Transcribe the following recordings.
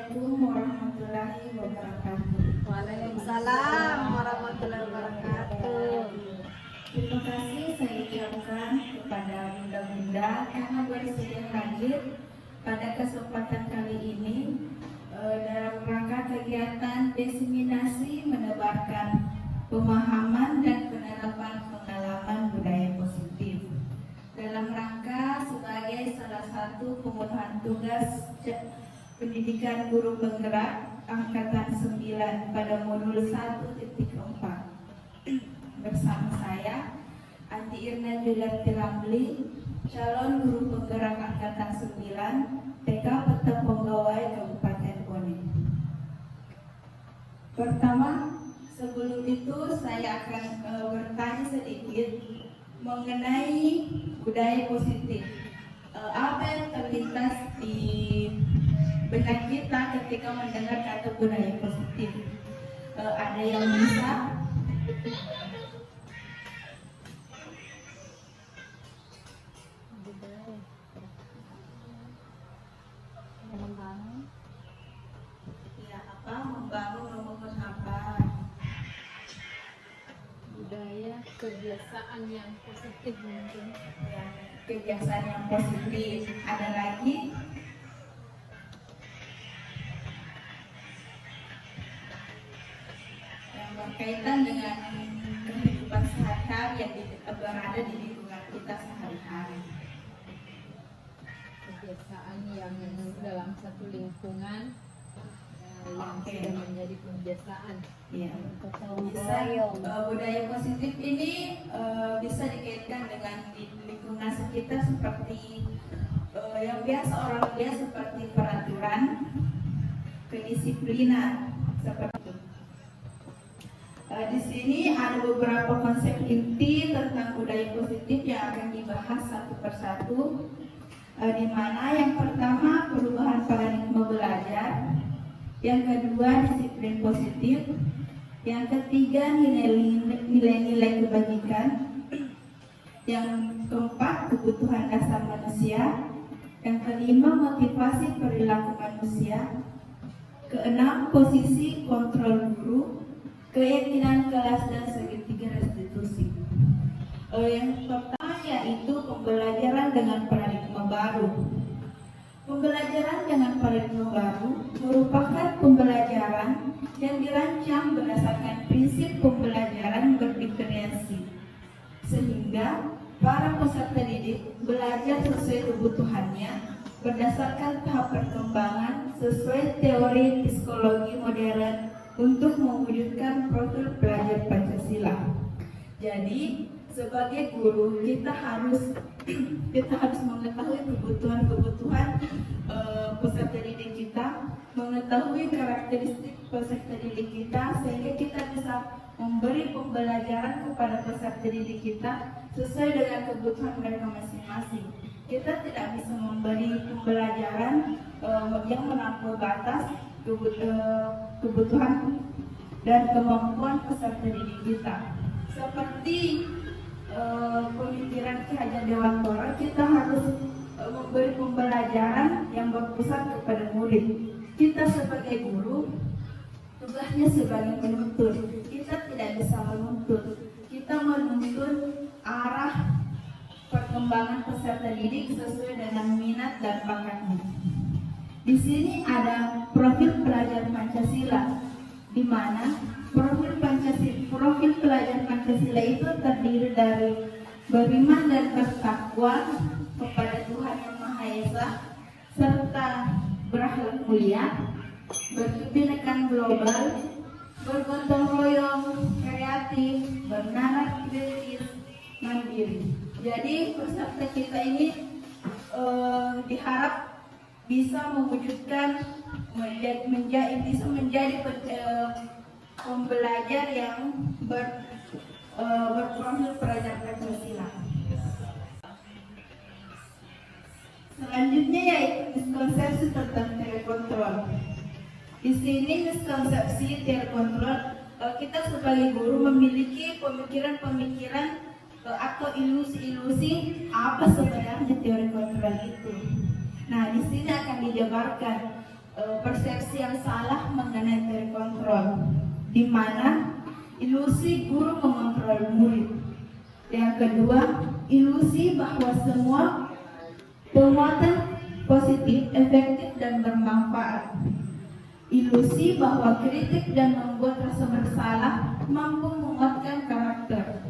Assalamualaikum warahmatullahi wabarakatuh. Waalaikumsalam warahmatullahi wabarakatuh. Terima kasih saya ucapkan kepada bunda-bunda karena bersedia hadir pada kesempatan kali ini dalam rangka kegiatan diseminasi menebarkan pemahaman dan penerapan pengalaman budaya positif dalam rangka sebagai salah satu pemenuhan tugas pendidikan guru penggerak angkatan 9 pada modul 1.4 bersama saya Andi Irna Juliati Ramli, calon guru penggerak angkatan 9 TK Peta Penggawai Kabupaten Bone. Pertama, sebelum itu saya akan bertanya sedikit mengenai budaya positif. Apa yang terlintas di benak kita ketika mendengar kata budaya positif? Ada yang bisa? Membangun Ya, apa? Membangun, membangun apa? budaya kebiasaan yang positif mungkin. Ya, kebiasaan yang positif. Ada lagi? Yang berkaitan dengan kehidupan sehari-hari yang berada di lingkungan kita sehari-hari. Kebiasaan yang dalam satu lingkungan yang Oke. sudah menjadi kebiasaan. Iya. Bisa, budaya positif ini bisa dikaitkan dengan di lingkungan sekitar seperti yang biasa orang lihat seperti peraturan, kedisiplinan seperti itu. Di sini ada beberapa konsep inti tentang budaya positif yang akan dibahas satu persatu. Di mana yang pertama perubahan paradigma belajar, yang kedua disiplin positif, yang ketiga nilai-nilai kebajikan, yang keempat kebutuhan dasar manusia, yang kelima motivasi perilaku manusia, keenam posisi kontrol guru, keyakinan kelas dan segitiga restitusi. Yang pertama yaitu pembelajaran dengan paradigma baru. Pembelajaran dengan paradigma baru merupakan pembelajaran yang dirancang berdasarkan prinsip pembelajaran berdiferensi, sehingga para peserta didik belajar sesuai kebutuhannya berdasarkan tahap perkembangan sesuai teori psikologi modern untuk mewujudkan profil pelajar Pancasila. Jadi sebagai guru kita harus mengetahui kebutuhan peserta didik kita, mengetahui karakteristik peserta didik kita sehingga kita bisa memberi pembelajaran kepada peserta didik kita sesuai dengan kebutuhan mereka masing-masing. Kita tidak bisa memberi pembelajaran yang melampaui batas kebutuhan dan kemampuan peserta didik kita. Seperti pemikiran Ki Hajar Dewantara, kita harus memberi pembelajaran yang berpusat kepada murid. Kita sebagai guru tugasnya sebagai penuntun. Kita tidak bisa menuntut. Kita menuntun arah perkembangan peserta didik sesuai dengan minat dan bakatnya. Di sini ada profil pelajar Pancasila, di mana profil pelajar Pancasila itu terdiri dari beriman dan bertakwa kepada Tuhan Yang Maha Esa, serta berakhlak mulia, berkebinekaan global, bergotong royong, kreatif, bernalar kritis, mandiri. Jadi peserta kita ini diharap bisa mewujudkan menjadi pembelajar yang berprofil pelajar Pancasila. Selanjutnya yaitu miskonsepsi tentang teori kontrol. Di sini miskonsepsi teori kontrol, kita sebagai guru memiliki pemikiran-pemikiran atau ilusi-ilusi apa sebenarnya teori kontrol itu. Nah, di sini akan dijabarkan persepsi yang salah mengenai teori kontrol, di mana ilusi guru mengontrol murid. Yang kedua, ilusi bahwa semua penguatan positif, efektif, dan bermanfaat. Ilusi bahwa kritik dan membuat rasa bersalah mampu menguatkan karakter.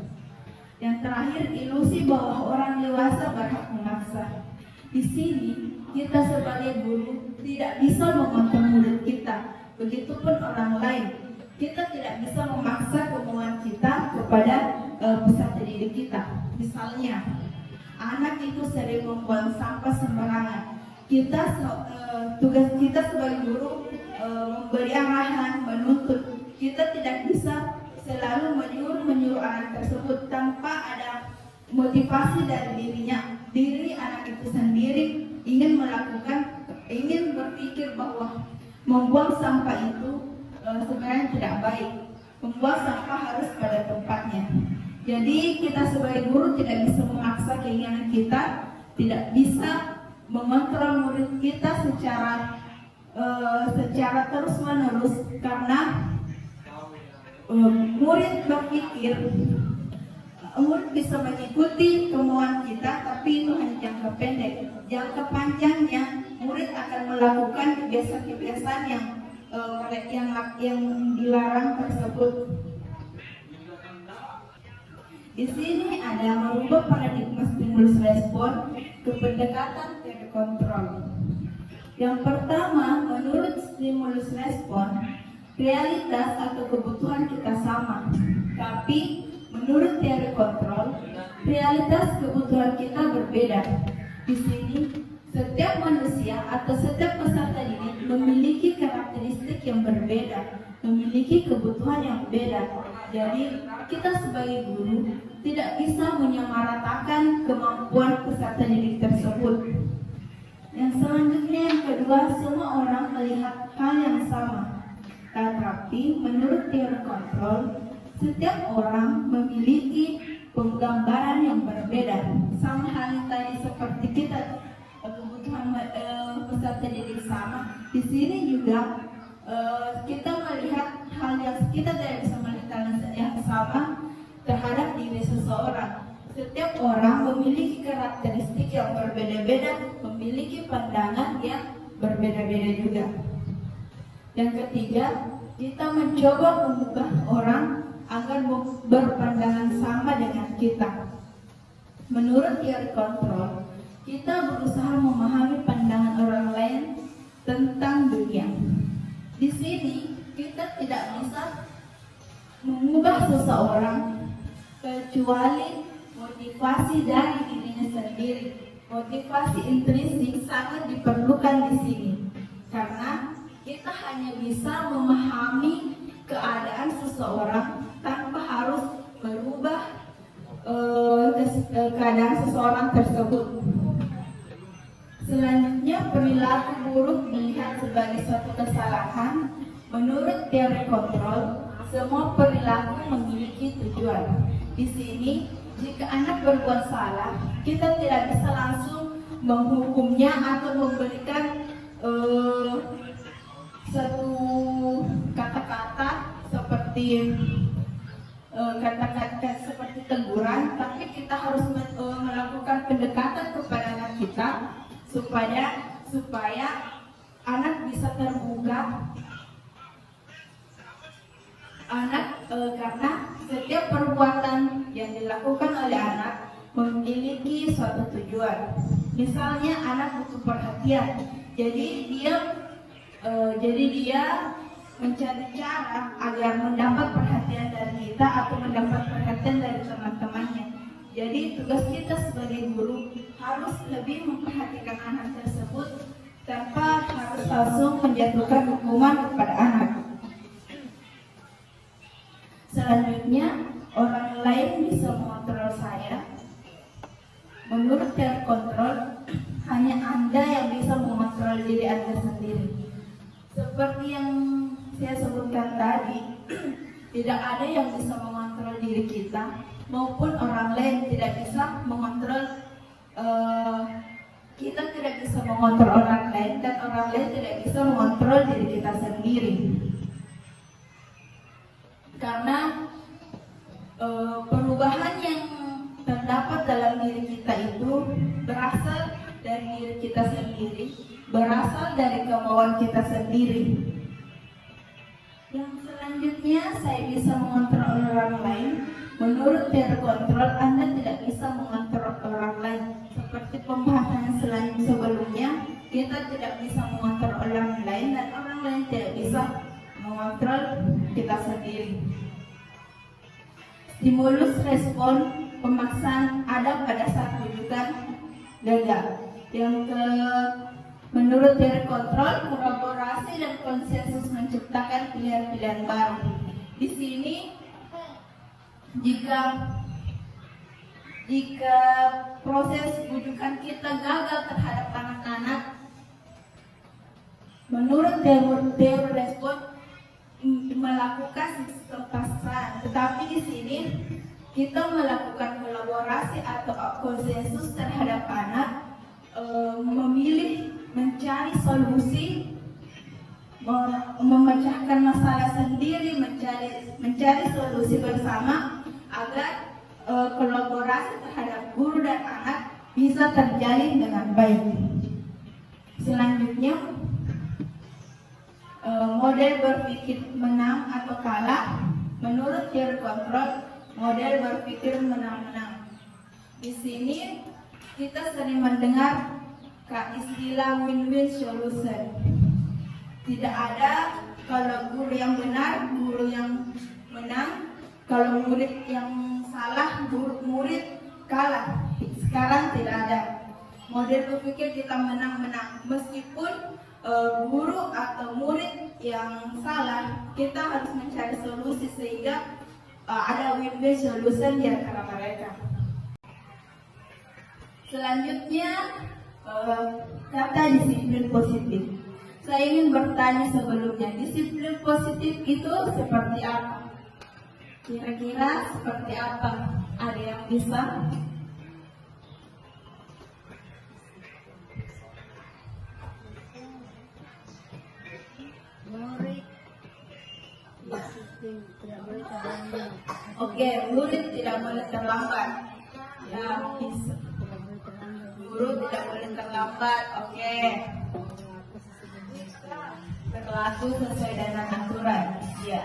Yang terakhir, ilusi bahwa orang dewasa berhak memaksa. Di sini, kita sebagai guru tidak bisa mengontrol murid kita, begitupun orang lain. Kita tidak bisa memaksa kemauan kita kepada peserta didik kita. Misalnya, anak itu sering membuang sampah sembarangan. Tugas kita sebagai guru memberi arahan, menuntut. Kita tidak bisa selalu menyuruh anak tersebut tanpa ada motivasi dari diri anak itu sendiri ingin berpikir bahwa membuang sampah itu sebenarnya tidak baik. Membuang sampah harus pada tempatnya. Jadi kita sebagai guru tidak bisa memaksa keinginan kita, tidak bisa mengontrol murid kita secara terus menerus, karena murid berpikir murid bisa mengikuti kemauan kita, tapi itu hanya jangka pendek. Jangka panjangnya murid akan melakukan kebiasaan-kebiasaan yang dilarang tersebut. Di sini ada merubah paradigma stimulus respon ke pendekatan teori kontrol. Yang pertama, menurut stimulus respon, realitas atau kebutuhan kita sama, tapi menurut teori kontrol, realitas kebutuhan kita berbeda. Di sini, setiap manusia atau setiap peserta didik memiliki karakteristik yang berbeda, memiliki kebutuhan yang beda. Jadi, kita sebagai guru tidak bisa menyamaratakan kemampuan peserta didik tersebut. Yang selanjutnya, yang kedua, semua orang melihat hal yang sama. Tetapi menurut teori kontrol, setiap orang memiliki penggambaran yang berbeda. Sama halnya tadi seperti kita kebutuhan peserta didik sama. Di sini juga kita melihat hal yang kita tidak bisa melihat yang sama terhadap diri seseorang. Setiap orang memiliki karakteristik yang berbeda-beda, memiliki pandangan yang berbeda-beda juga. Yang ketiga, kita mencoba mengubah orang agar berpandangan sama dengan kita. Menurut teori kontrol, kita berusaha memahami pandangan orang lain tentang dunia. Di sini, kita tidak bisa mengubah seseorang kecuali motivasi dari dirinya sendiri. Motivasi intrinsik sangat diperlukan di sini, karena kita hanya bisa memahami keadaan seseorang tanpa harus merubah keadaan seseorang tersebut. Selanjutnya, perilaku buruk dilihat sebagai suatu kesalahan. Menurut teori kontrol, semua perilaku memiliki tujuan. Di sini, jika anak berbuat salah, kita tidak bisa langsung menghukumnya atau memberikan satu kata-kata seperti teguran, tapi kita harus melakukan pendekatan kepada anak kita supaya anak bisa terbuka. Karena setiap perbuatan yang dilakukan oleh anak memiliki suatu tujuan. Misalnya anak butuh perhatian, jadi dia mencari cara agar mendapat perhatian dari kita atau mendapat perhatian dari teman-temannya. Jadi tugas kita sebagai guru harus lebih memperhatikan anak tersebut tanpa harus langsung menjatuhkan hukuman kepada anak. Selanjutnya, orang lain bisa mengontrol saya. Menurut teori kontrol, hanya Anda yang bisa mengontrol diri Anda sendiri. Seperti yang saya sebutkan tadi, tidak ada yang bisa mengontrol diri kita, maupun orang lain tidak bisa mengontrol kita tidak bisa mengontrol orang lain dan orang lain tidak bisa mengontrol diri kita sendiri. Karena perubahan yang terdapat dalam diri kita itu berasal dari diri kita sendiri, berasal dari kemauan kita sendiri. Yang selanjutnya, saya bisa mengontrol orang lain. Menurut teori kontrol, Anda tidak bisa mengontrol orang lain. Seperti pembahasan sebelumnya, kita tidak bisa mengontrol orang lain dan orang lain tidak bisa mengontrol kita sendiri. Stimulus respon pemaksaan ada pada saat rujukan gagal. Menurut teori kontrol, kolaborasi dan konsensus menciptakan pilihan-pilihan baru. Di sini, jika proses rujukan kita gagal terhadap anak-anak, menurut teori respon melakukan sistem paksaan. Tetapi di sini kita melakukan kolaborasi atau konsensus terhadap anak, memilih mencari solusi, memecahkan masalah sendiri, mencari solusi bersama agar kolaborasi terhadap guru dan anak bisa terjalin dengan baik. Selanjutnya, model berpikir menang atau kalah. Menurut teori kontrol, model berpikir menang-menang. Di sini kita sering mendengar istilah win-win solution. Tidak ada kalau guru yang benar, guru yang menang. Kalau murid yang salah, murid kalah. Sekarang tidak ada. Model berpikir kita menang-menang. Meskipun guru atau murid yang salah, kita harus mencari solusi sehingga ada win-win solution di antara mereka. Selanjutnya, kata disiplin positif. Saya ingin bertanya sebelumnya, disiplin positif itu seperti apa? Kira-kira seperti apa? Ada yang bisa? Oke, murid tidak boleh terlambat. Ya, bisa. Guru tidak boleh terlambat. Oke. Berlaku sesuai dengan aturan. Ya.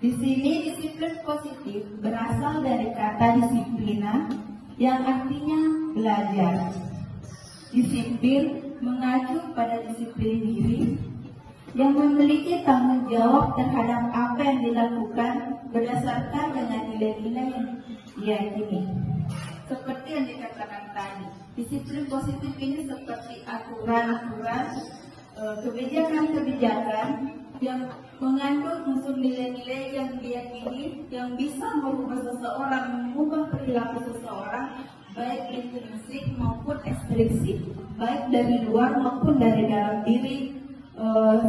Di sini disiplin positif berasal dari kata disiplina yang artinya belajar. Disiplin mengacu pada disiplin diri yang memiliki tanggung jawab terhadap apa yang dilakukan berdasarkan dengan nilai-nilai yang diyakini. Seperti yang dikatakan tadi, disiplin positif ini seperti aturan-aturan, kebijakan-kebijakan yang mengandung unsur nilai-nilai yang diyakini yang bisa merubah seseorang, mengubah perilaku seseorang, baik intrinsik maupun ekstrinsik, baik dari luar maupun dari dalam diri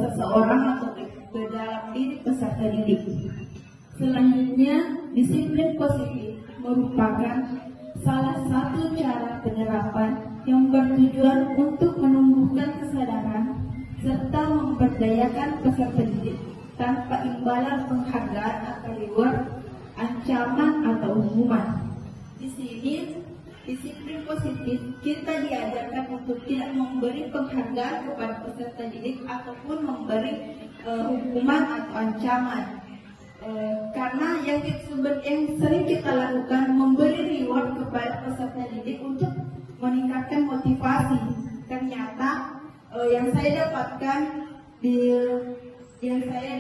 seseorang atau ke dalam diri peserta didik. Selanjutnya, disiplin positif merupakan salah satu cara penerapan yang bertujuan untuk menumbuhkan kesadaran serta memberdayakan peserta didik tanpa imbalan penghargaan atau reward, ancaman atau hukuman. Di sini, disiplin positif kita diajarkan untuk tidak memberi penghargaan kepada peserta didik ataupun memberi hukuman atau ancaman. Karena yang sering kita lakukan memberi reward kepada peserta didik untuk meningkatkan motivasi. Ternyata yang saya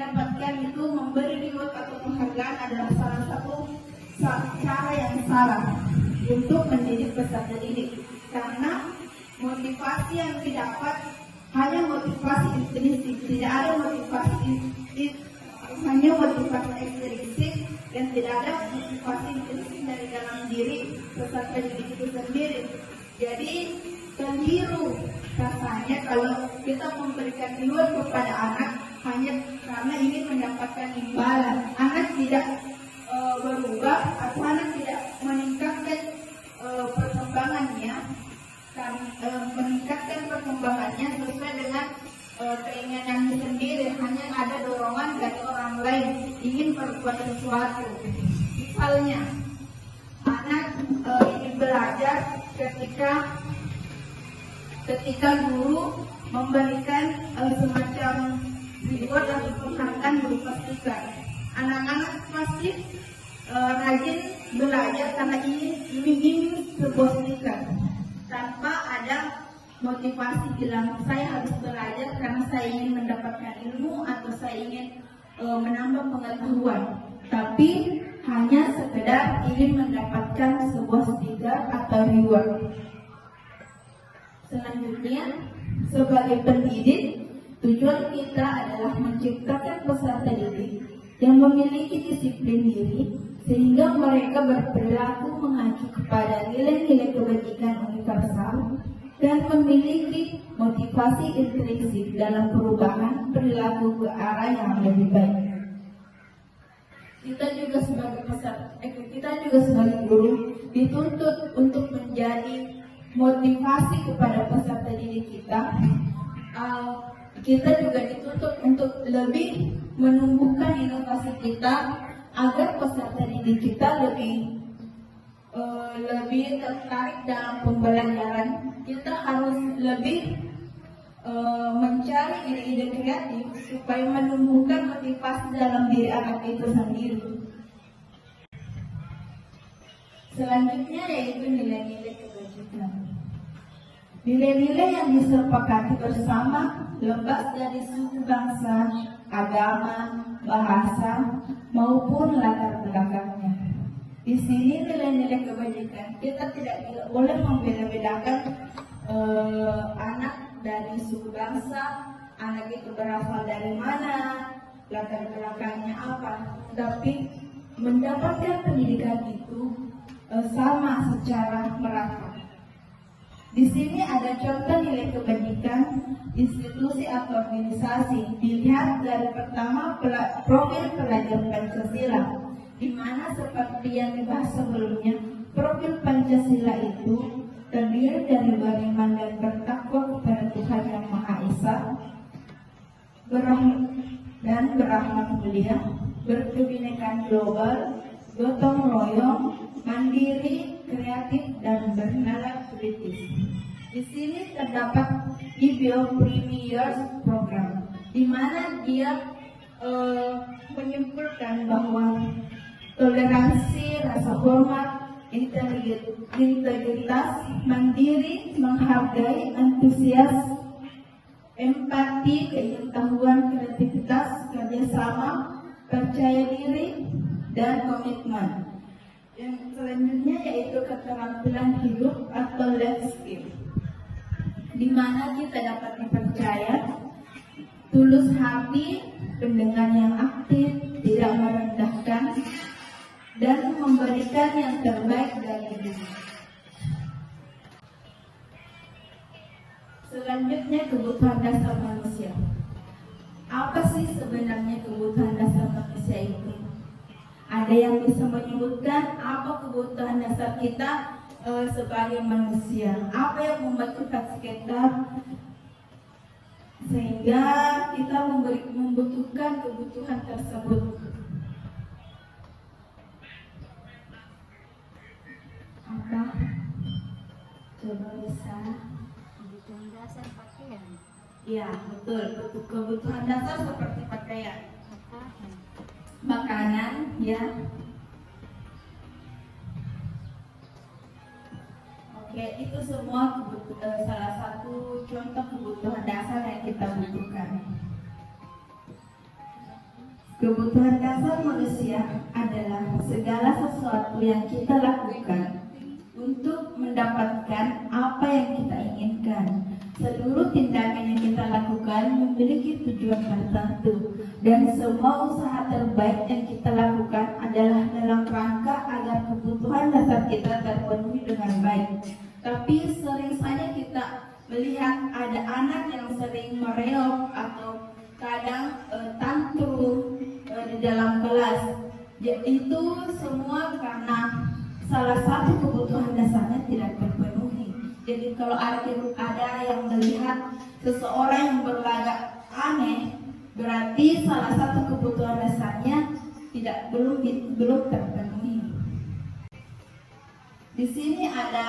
dapatkan itu memberi reward atau penghargaan adalah salah satu cara yang salah untuk mendidik peserta didik. Karena motivasi yang didapat hanya motivasi intrinsik, tidak ada motivasi hanya motivasi ekstrinsik dan tidak ada motivasi intrinsik dari dalam diri peserta didik itu sendiri. Jadi keliru rasanya kalau kita memberikan reward kepada anak hanya karena ingin mendapatkan imbalan. Anak tidak berubah atau anak tidak meningkatkan perkembangannya karena perkembangannya sesuai dengan keinginannya sendiri, hanya ada dorongan dari orang lain ingin berbuat sesuatu. Misalnya, anak ingin belajar ketika guru memberikan semacam reward atau penghargaan berupa stiker. Anak-anak pasti rajin belajar karena ingin sebuah stiker tanpa ada motivasi bilang saya harus belajar karena saya ingin mendapatkan ilmu atau saya ingin menambah pengetahuan, tapi hanya sekedar ingin mendapatkan sebuah stiker atau reward. Selanjutnya, sebagai pendidik, tujuan kita adalah menciptakan peserta didik yang memiliki disiplin diri sehingga mereka berperilaku mengacu kepada nilai-nilai kebajikan universal dan memiliki motivasi intrinsik dalam perubahan perilaku ke arah yang lebih baik. Kita juga sebagai guru dituntut untuk menjadi motivasi kepada peserta didik kita. Kita juga dituntut untuk lebih menumbuhkan inovasi kita agar peserta didik kita lebih tertarik dalam pembelajaran. Kita harus lebih mencari ide-ide kreatif supaya menumbuhkan motivasi dalam diri anak itu sendiri. Selanjutnya yaitu nilai-nilai kebajikan. Nilai-nilai yang disepakati bersama lepas dari suku bangsa, agama, bahasa, maupun latar belakangnya. Di sini nilai-nilai kebajikan kita tidak boleh membeda-bedakan anak dari suku bangsa, anak itu berasal dari mana, latar belakangnya apa, tapi mendapatkan pendidikan itu sama secara merata. Di sini ada contoh nilai kebajikan institusi atau organisasi. Dilihat dari pertama profil pelajar Pancasila, di mana seperti yang dibahas sebelumnya, profil Pancasila itu terdiri dari beriman dan bertakwa kepada Tuhan Yang Maha Esa, dan berahmat mulia, berkebinekaan global, gotong royong, mandiri, kreatif, dan bernalar kritis. Di sini terdapat IBO Premiers Program, di mana dia menyimpulkan bahwa toleransi, rasa hormat, integritas, mandiri, menghargai, antusias, empati, pengetahuan, kreativitas, kerjasama, percaya diri, dan komitmen. Yang selanjutnya yaitu keterampilan hidup atau life skill, di mana kita dapat dipercaya, tulus hati, pendengar yang aktif, tidak merendahkan, dan memberikan yang terbaik dari diri. Selanjutnya kebutuhan dasar manusia. Apa sih sebenarnya kebutuhan dasar manusia itu? Ada yang bisa menyebutkan apa kebutuhan dasar kita sebagai manusia? Apa yang memotivasi kita sehingga kita membutuhkan kebutuhan tersebut? Apa? Coba bisa. Kebutuhan dasar pakaian. Ya, betul. Kebutuhan dasar seperti pakaian, makanan, ya. Oke, itu semua salah satu contoh kebutuhan dasar yang kita butuhkan. Kebutuhan dasar manusia adalah segala sesuatu yang kita lakukan untuk mendapatkan apa yang kita inginkan. Seluruh tindakan yang kita lakukan memiliki tujuan tertentu, dan semua usaha terbaik yang kita lakukan adalah dalam rangka agar kebutuhan dasar kita terpenuhi dengan baik. Tapi sering saja kita melihat ada anak yang sering mereok atau kadang tantrum di dalam kelas. Itu semua karena salah satu kebutuhan dasarnya tidak terpenuhi. Jadi kalau ada yang melihat seseorang yang berlagak aneh, berarti salah satu kebutuhan dasarnya belum terpenuhi. Di sini ada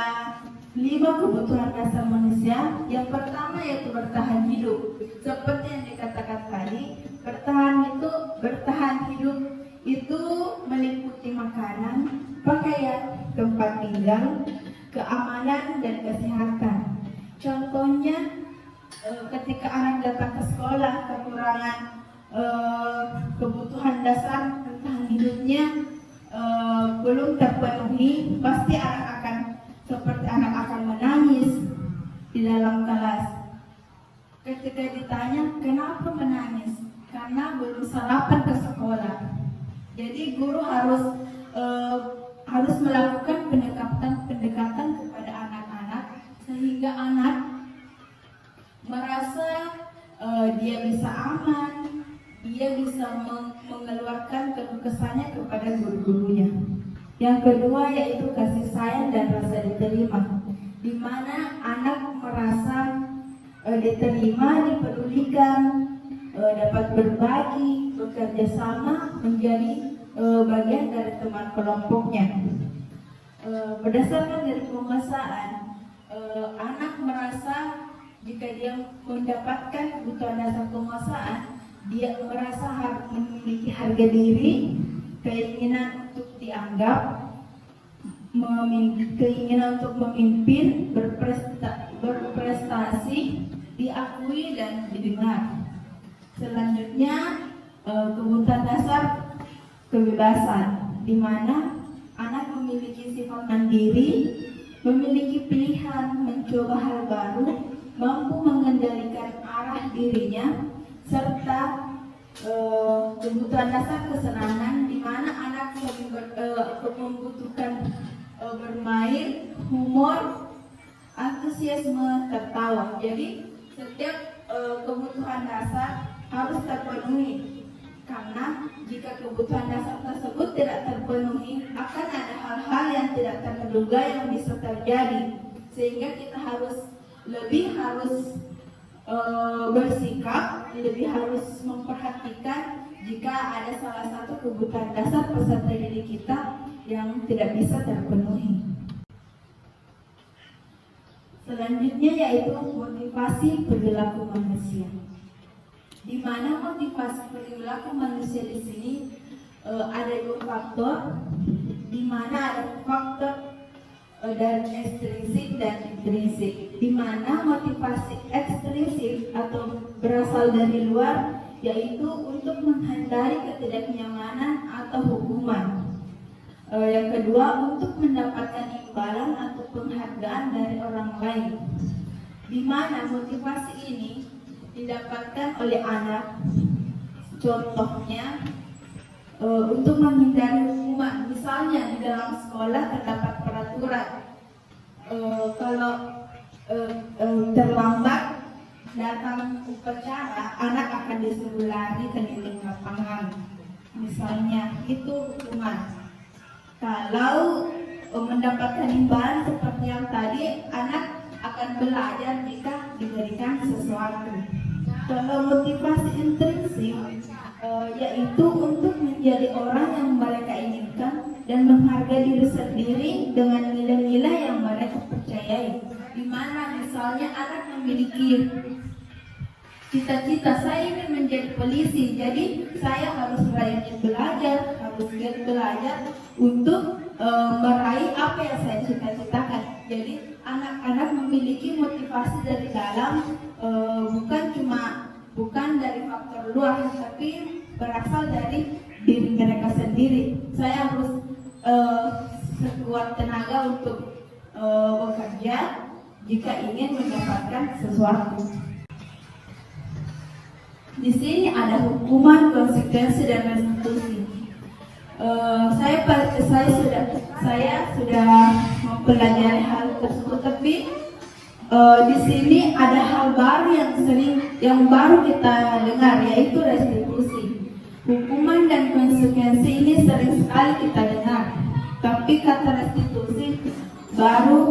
5 kebutuhan dasar manusia. Yang pertama yaitu bertahan hidup. Seperti yang dikatakan tadi, bertahan hidup itu meliputi makanan, pakaian, tempat tinggal, keamanan dan kesehatan. Contohnya ketika anak datang ke sekolah kekurangan kebutuhan dasar bertahan hidupnya belum terpenuhi, pasti anak akan menangis di dalam kelas. Ketika ditanya kenapa menangis, karena belum sarapan ke sekolah. Jadi guru harus melakukan pendekatan kepada anak-anak sehingga anak merasa dia bisa aman, dia bisa mengeluarkan keluh kesahnya kepada guru-gurunya. Yang kedua yaitu kasih sayang dan rasa diterima, di mana anak merasa diterima, dipedulikan, dapat berbagi, bekerja sama, menjadi bagian dari teman kelompoknya. Berdasarkan dari penguasaan, anak merasa jika dia mendapatkan kebutuhan dasar penguasaan, dia merasa memiliki harga diri, keinginan untuk dianggap, keinginan untuk memimpin, berprestasi, diakui dan didengar. Selanjutnya kebutuhan dasar kebebasan, di mana anak memiliki sifat mandiri, memiliki pilihan, mencoba hal baru, mampu mengendalikan arah dirinya, serta kebutuhan dasar kesenangan, di mana anak membutuhkan bermain, humor, antusiasme, tertawa. Jadi setiap kebutuhan dasar harus terpenuhi, karena jika kebutuhan dasar tersebut tidak terpenuhi, akan ada hal-hal yang tidak terduga yang bisa terjadi, sehingga kita harus bersikap, lebih harus memperhatikan jika ada salah satu kebutuhan dasar peserta didik kita yang tidak bisa terpenuhi. Selanjutnya yaitu motivasi perilaku manusia, di mana motivasi perilaku manusia di sini ada 2 faktor, di mana ada faktor dari ekstrinsik dan intrinsik, di mana motivasi ekstrinsik atau berasal dari luar yaitu untuk menghindari ketidaknyamanan atau hukuman. Yang kedua, untuk mendapatkan imbalan atau penghargaan dari orang lain, di mana motivasi ini didapatkan oleh anak. Contohnya untuk menghindari hukuman, misalnya di dalam sekolah terdapat peraturan kalau terlambat datang upacara, anak akan disuruh lari keliling lapangan, misalnya itu hukuman. Kalau mendapatkan imbalan seperti yang tadi, anak akan belajar jika diberikan sesuatu. Kalau motivasi intrinsik yaitu untuk menjadi orang yang mereka inginkan dan menghargai diri sendiri dengan nilai-nilai yang mereka percayai. Di mana misalnya anak memiliki cita-cita, saya ingin menjadi polisi, jadi saya harus rajin belajar, harus giat belajar untuk meraih apa yang saya cita-citakan. Jadi anak-anak memiliki motivasi dari dalam, bukan dari faktor luar, tapi berasal dari diri mereka sendiri. Saya harus sekuat tenaga untuk bekerja jika ingin mendapatkan sesuatu. Di sini ada hukuman, konsekuensi dan restitusi. Saya sudah mempelajari hal tersebut, tapi di sini ada hal baru yang baru kita dengar, yaitu restitusi. Hukuman dan konsekuensi ini sering sekali kita dengar, tapi kata restitusi baru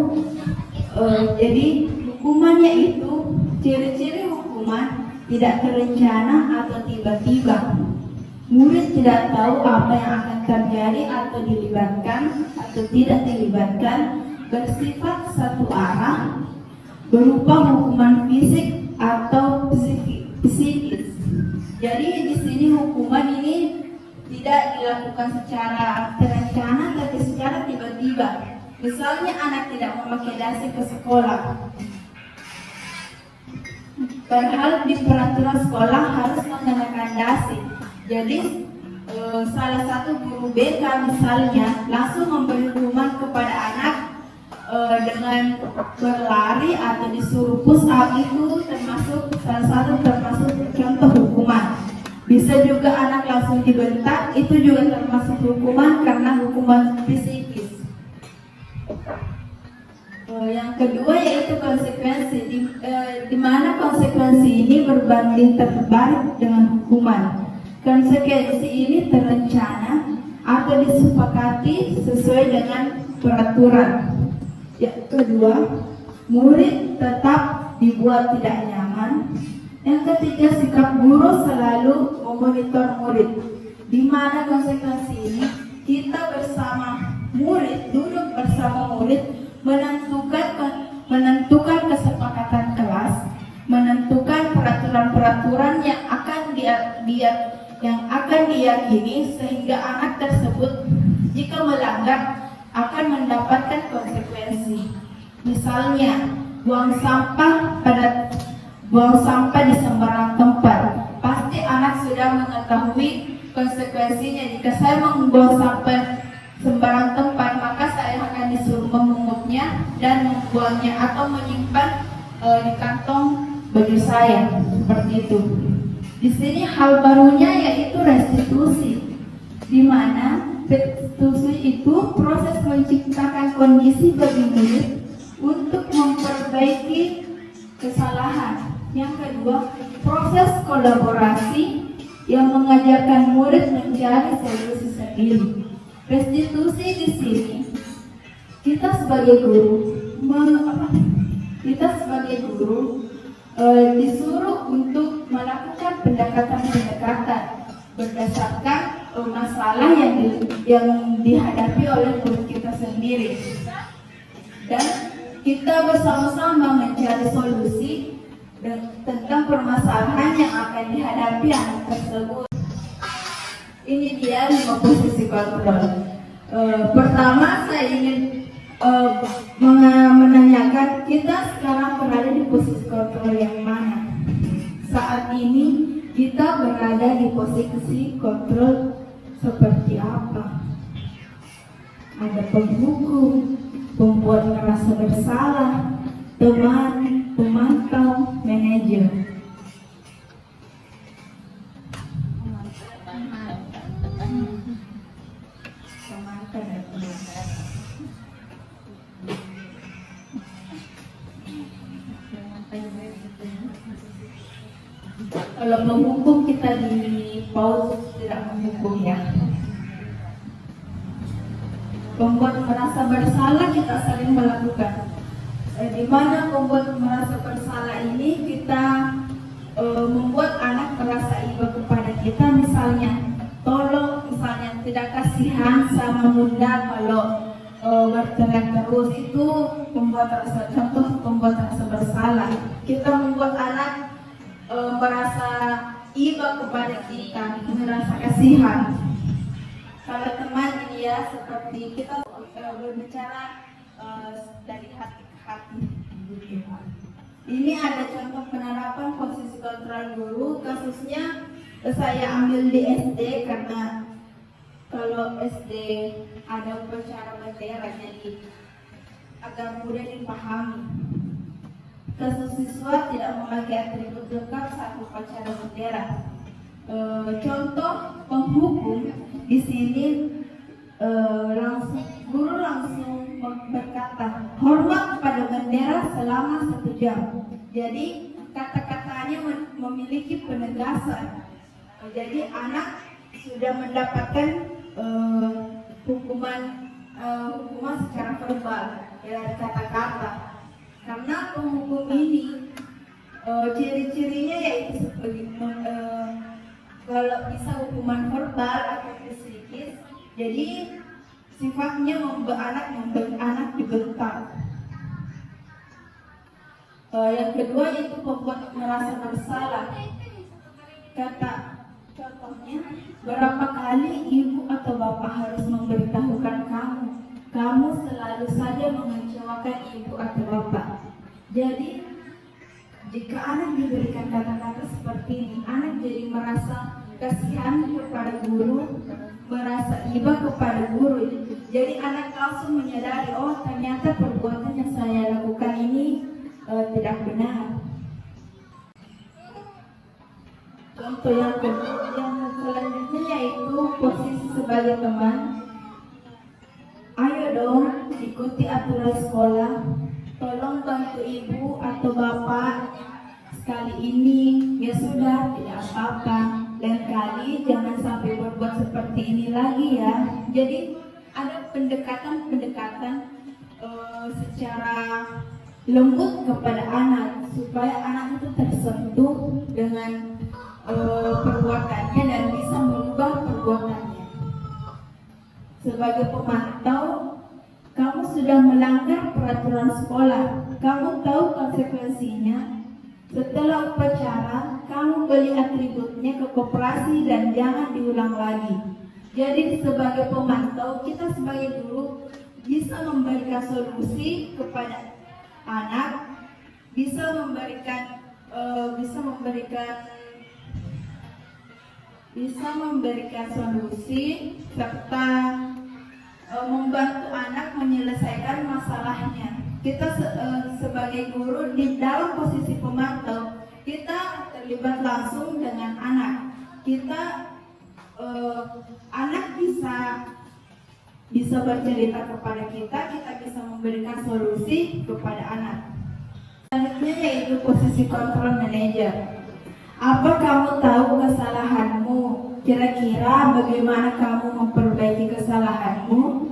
Jadi hukumannya itu, ciri-ciri hukuman tidak terencana atau tiba-tiba. Murid tidak tahu apa yang akan terjadi atau dilibatkan atau tidak dilibatkan, bersifat satu arah, berupa hukuman fisik atau psikis. Jadi di sini hukuman ini tidak dilakukan secara terencana tapi secara tiba-tiba. Misalnya anak tidak memakai dasi ke sekolah, padahal di peraturan sekolah harus mengenakan dasi. Jadi salah satu guru BK misalnya langsung memberi hukuman kepada anak dengan berlari atau disuruh push up, itu termasuk salah satu contoh hukuman. Bisa juga anak langsung dibentak, itu juga termasuk hukuman karena hukuman psikis. Yang kedua yaitu konsekuensi, di mana konsekuensi ini berbanding terbalik dengan hukuman. Konsekuensi ini terencana atau disepakati sesuai dengan peraturan. Yang kedua, murid tetap dibuat tidak nyaman. Yang ketiga, sikap guru selalu memonitor murid, di mana konsekuensi ini kita bersama murid, duduk bersama murid, menentukan kesepakatan kelas, menentukan peraturan-peraturan yang akan diyakini sehingga anak tersebut jika melanggar akan mendapatkan konsekuensi. Misalnya, buang sampah di sembarang tempat. Pasti anak sudah mengetahui konsekuensinya. Jika saya membuang sampah sembarang tempat, maka saya akan disuruh memungutnya dan membuangnya atau menyimpan di kantong baju saya, seperti itu. Di sini hal barunya yaitu restitusi, di mana restitusi itu proses menciptakan kondisi bagi murid untuk memperbaiki kesalahan. Yang kedua, proses kolaborasi yang mengajarkan murid mencari solusi sendiri. Restitusi di sini kita sebagai guru disuruh untuk melakukan pendekatan berdasarkan masalah yang dihadapi oleh murid kita sendiri, dan kita bersama-sama mencari solusi tentang permasalahan yang akan dihadapi anak tersebut. Ini dia 5 posisi kontrol. Pertama, saya ingin menanyakan, kita sekarang berada di posisi kontrol yang mana? Saat ini kita berada di posisi kontrol seperti apa? Ada penghukum, pembuat merasa bersalah, teman, pemantau, manajer. Kalau menghukum, kita di PAUD tidak menghukum ya. Pembuat merasa bersalah kita sering melakukan. Di mana pembuat merasa bersalah ini kita membuat anak merasa iba kepada kita, misalnya tolong, misalnya tidak kasihan sama bunda kalau berteriak terus, itu membuat rasa bersalah. Kita membuat anak merasa iba kepada kita, merasa kasihan. Kalau teman ini ya, seperti kita berbicara dari hati ke hati. Ini ada contoh penerapan posisi kontrol guru. Kasusnya saya ambil di SD karena kalau SD ada upacara bendera, jadi agak mudah dipahami. Kasus siswa tidak memakai atribut lengkap saat upacara bendera. Contoh penghukum di sini, guru langsung berkata hormat kepada bendera selama 1 jam. Jadi kata-katanya memiliki penegasan. Jadi anak sudah mendapatkan hukuman secara verbal dari kata-kata. Karena penghukum ini ciri-cirinya yaitu kalau bisa hukuman verbal atau psikis, jadi sifatnya membuat anak dibentak. Yang kedua itu membuat merasa bersalah. Contohnya, berapa kali ibu atau bapak harus memberitahukan kamu selalu saja mengecewakan ibu atau bapak. Jadi jika anak diberikan kata-kata seperti ini, anak jadi merasa kasihan kepada guru, merasa iba kepada guru. Jadi anak langsung menyadari, oh ternyata perbuatan yang saya lakukan ini tidak benar. Contoh yang selanjutnya yaitu posisi sebagai teman. Ayo dong ikuti aturan sekolah. Tolong bantu ibu atau bapak sekali ini, ya sudah tidak apa-apa. Lain kali jangan sampai berbuat seperti ini lagi ya. Jadi ada pendekatan secara lembut kepada anak supaya anak itu tersentuh dengan perbuatannya dan bisa merubah perbuatannya. Sebagai pemantau, kamu sudah melanggar peraturan sekolah. Kamu tahu konsekuensinya. Setelah upacara, kamu beli atributnya ke koperasi dan jangan diulang lagi. Jadi sebagai pemantau, kita sebagai guru bisa memberikan solusi kepada anak, bisa memberikan solusi serta membantu anak menyelesaikan masalahnya. Kita sebagai guru di dalam posisi pemantau, kita terlibat langsung dengan anak. Anak bisa bercerita kepada kita bisa memberikan solusi kepada anak. Selanjutnya yaitu posisi control manager. Apa kamu tahu kesalahanmu? Kira-kira bagaimana kamu memperbaiki kesalahanmu?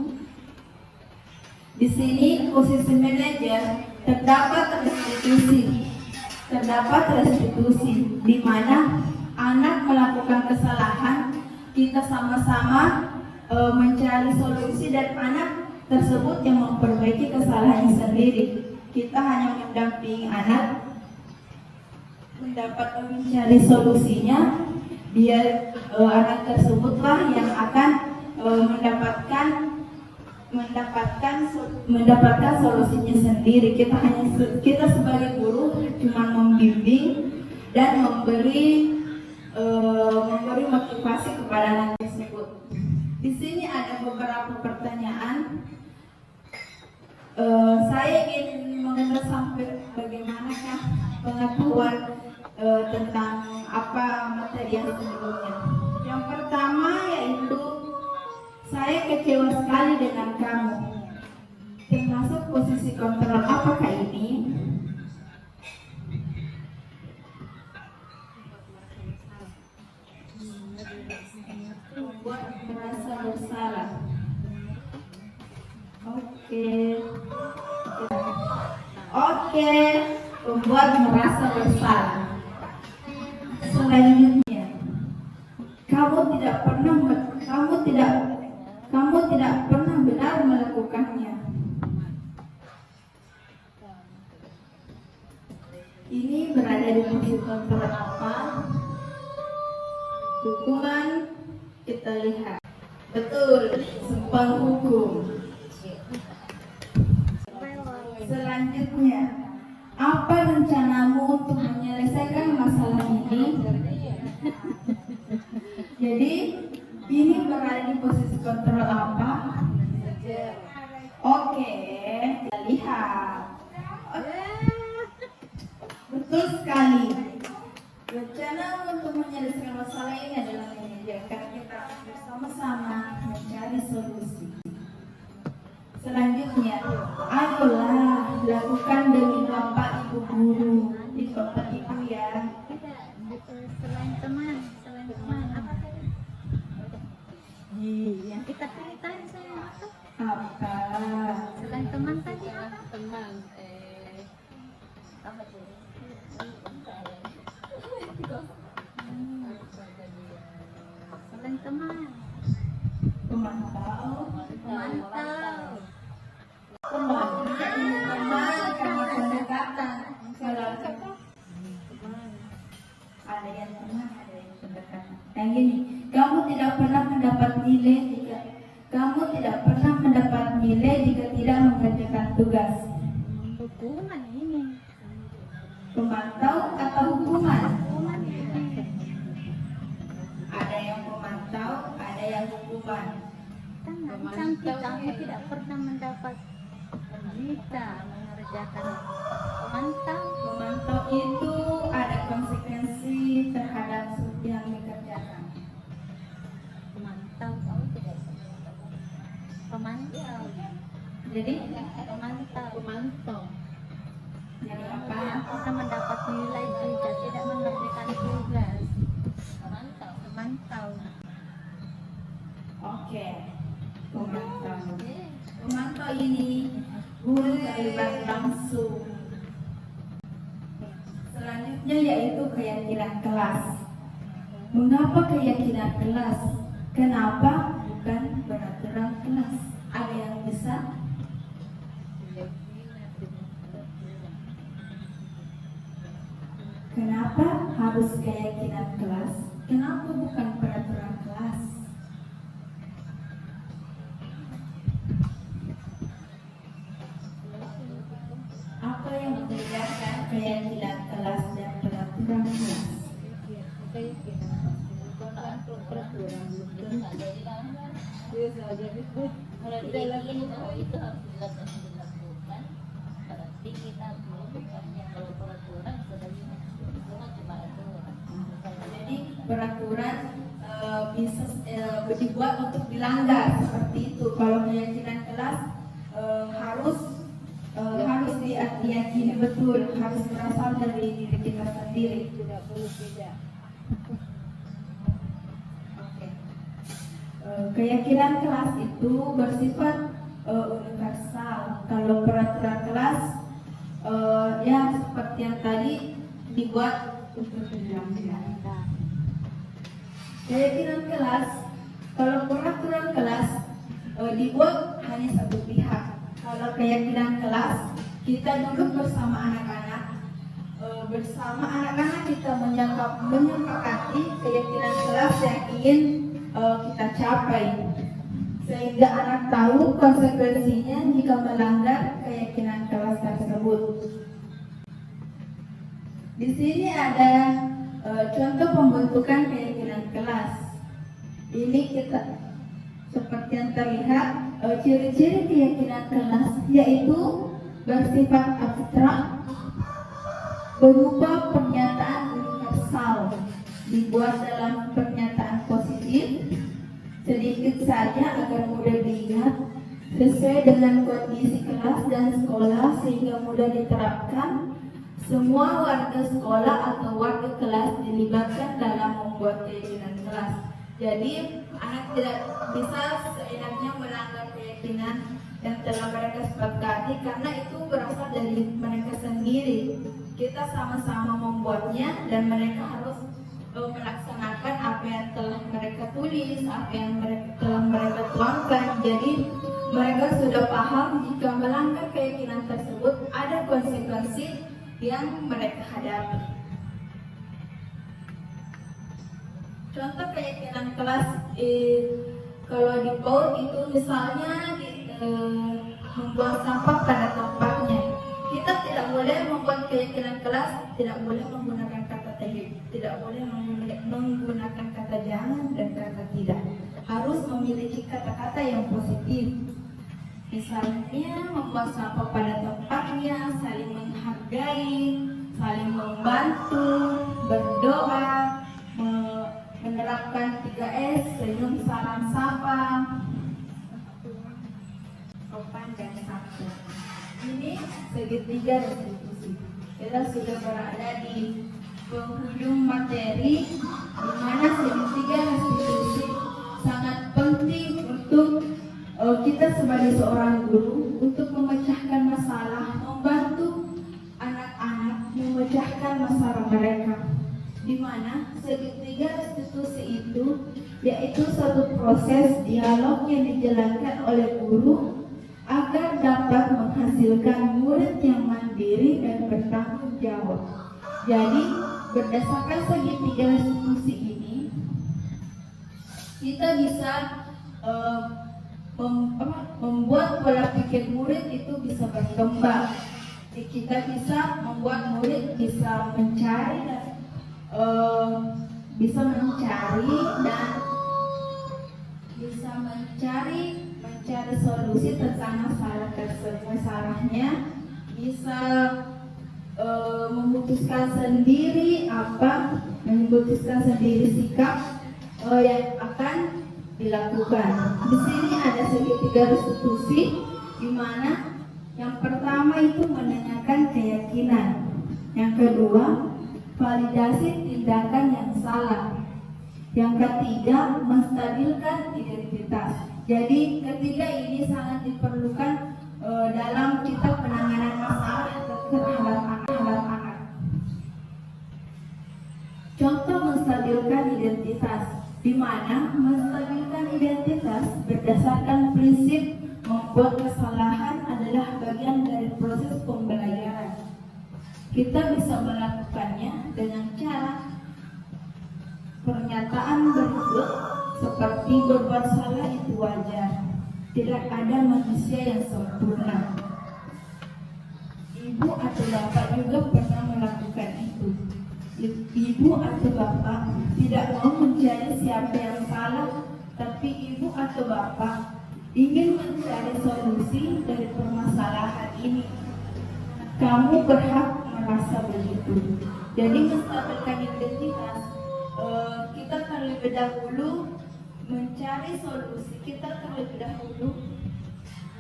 Di sini posisi manajer terdapat restitusi di mana anak melakukan kesalahan, kita sama-sama mencari solusi dan anak tersebut yang memperbaiki kesalahannya sendiri. Kita hanya mendampingi anak mencari solusinya, anak tersebutlah yang akan mendapatkan solusinya sendiri. Kita sebagai guru cuma membimbing dan memberi motivasi kepada anak tersebut. Di sini ada beberapa pertanyaan. Saya ingin mengenal sampai bagaimanakah pengetahuan tentang apa materi yang sebelumnya. Yang pertama yaitu saya kecewa sekali dengan kamu. Termasuk posisi kontrol. Apakah ini? Membuat merasa bersalah. Oke, membuat merasa bersalah. Selanjutnya, kamu tidak pernah benar melakukannya. Ini berada di posisi kontrol apa? Hukuman kita lihat. Betul, sempang hukum. Selanjutnya, apa rencanamu untuk menyelesaikan masalah ini? Jadi, ini berada di posisi kontrol apa? Oke, kita lihat. Betul sekali. Rencana untuk menyelesaikan masalah ini adalah menjadikan kita bersama-sama mencari solusi. Selanjutnya, ayolah lakukan demi bapak ibu guru di tempat itu ya. Selain teman apa tadi? Yang kita ceritain saya apa? Apa? Selain teman tadi apa? teman. Pemantau. Pemantau. Teman. Ini teman karena pendekatan. Kalau ada yang teman, ada yang pendekatan. Yang gini, kamu tidak pernah mendapat nilai jika tidak mengerjakan tugas. Hukuman ini. Pemantau atau hukuman? Hukuman ini. Ada yang pemantau, ada yang hukuman. Tentang kita tidak pernah mendapat kita mengerjakan pemantau. Memantau itu ada konsekuensi terhadap yang dikerjakan. Pemantau. Pemantau. Jadi, Pemantau. jadi apa? Tidak pernah mendapat nilai juga, tidak mengerjakan tugas. Pemantau. Oke, pemantau. Pemantau ini guru terlibat langsung. Selanjutnya yaitu keyakinan kelas. Mengapa keyakinan kelas? Kenapa bukan peraturan kelas? Ada yang bisa? Kenapa harus keyakinan kelas? Kenapa bukan peraturan kelas? Apa yang membedakan keyakinan kelas dan peraturan kelas? Kalau diyakini bahwa itu harus dilakukan, berarti kita belum bukannya kalau peraturan sebenarnya cuma aturan. Jadi peraturan bisa dibuat untuk dilanggar seperti itu. Kalau keyakinan kelas harus diyakini betul, harus berasal dari diri kita sendiri. Tidak perlu beda. Keyakinan kelas itu bersifat universal. Kalau peraturan kelas ya seperti yang tadi dibuat untuk dilanggar. Keyakinan kelas, kalau peraturan kelas dibuat hanya satu pihak. Kalau keyakinan kelas, kita duduk bersama anak-anak, kita menyepakati keyakinan kelas yang ingin kita capai, sehingga anak tahu konsekuensinya jika melanggar keyakinan kelas tersebut. Di sini ada contoh pembentukan keyakinan kelas. Ini kita seperti yang terlihat, ciri-ciri keyakinan kelas yaitu bersifat abstrak, berupa pernyataan universal, dibuat dalam pernyataan positif, sedikit saja agar mudah diingat, sesuai dengan kondisi kelas dan sekolah sehingga mudah diterapkan. Semua warga sekolah atau warga kelas dilibatkan dalam membuat keyakinan kelas. Jadi anak tidak bisa seenaknya melanggar keyakinan yang telah mereka sepakati karena itu berasal dari mereka sendiri. Kita sama-sama membuatnya dan mereka harus melaksanakan apa yang telah mereka tulis, apa yang telah mereka tuangkan. Jadi mereka sudah paham jika melanggar keyakinan tersebut ada konsekuensi yang mereka hadapi. Contoh keyakinan kelas kalau di PAUD itu misalnya membuang sampah pada tempatnya. Kita tidak boleh membuat keyakinan kelas, tidak boleh menggunakan kata tidak boleh menggunakan kata jangan dan kata tidak. Harus memiliki kata-kata yang positif. Misalnya membuang sampah pada tempatnya, saling menghargai, saling membantu, berdoa, menerapkan 3S, senyum, salam, sapa, sopan dan santun. Ini segitiga restitusi. Kita sudah berada di penghujung materi, di mana segitiga restitusi sangat penting untuk kita sebagai seorang guru untuk memecahkan masalah, membantu anak-anak memecahkan masalah mereka. Di mana segitiga restitusi itu yaitu suatu proses dialog yang dijalankan oleh guru agar dapat menghasilkan murid yang mandiri dan bertanggung jawab. Jadi, berdasarkan segitiga restitusi ini, kita bisa membuat pola pikir murid itu bisa berkembang. Kita bisa membuat murid bisa mencari dan bisa mencari solusi tentang masalah tersebut. Masalahnya bisa memutuskan sendiri sikap yang akan dilakukan. Di sini ada segitiga restitusi, di mana yang pertama itu menanyakan keyakinan, yang kedua validasi tindakan yang salah, yang ketiga menstabilkan identitas. Jadi ketiga ini sangat diperlukan dalam kita penanganan masalah terhadap anak-anak. Contoh menstabilkan identitas, di mana menstabilkan identitas berdasarkan prinsip membuat kesalahan adalah bagian dari proses pembelajaran. Kita bisa melakukannya dengan cara pernyataan berikut seperti berbuat salah itu wajar. Tidak ada manusia yang sempurna. Ibu atau bapak juga pernah melakukan itu. Ibu atau bapak tidak mau mencari siapa yang salah, tapi ibu atau bapak ingin mencari solusi dari permasalahan ini. Kamu berhak merasa begitu. Jadi menstabilkan identitas, kita terlebih dahulu mencari solusi. Kita terlebih dahulu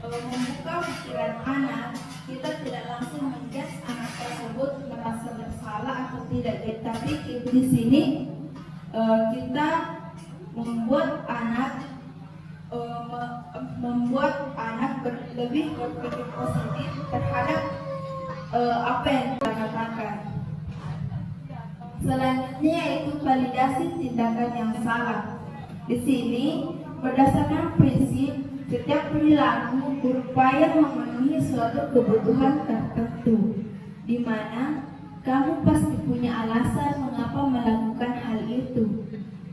membuka pikiran anak. Kita tidak langsung menjudge anak tersebut merasa bersalah atau tidak. Tapi di sini kita membuat anak lebih berpikir positif terhadap apa yang kita katakan. Selanjutnya yaitu validasi tindakan yang salah. Di sini berdasarkan prinsip setiap perilaku berupaya memenuhi suatu kebutuhan tertentu, di mana kamu pasti punya alasan mengapa melakukan hal itu.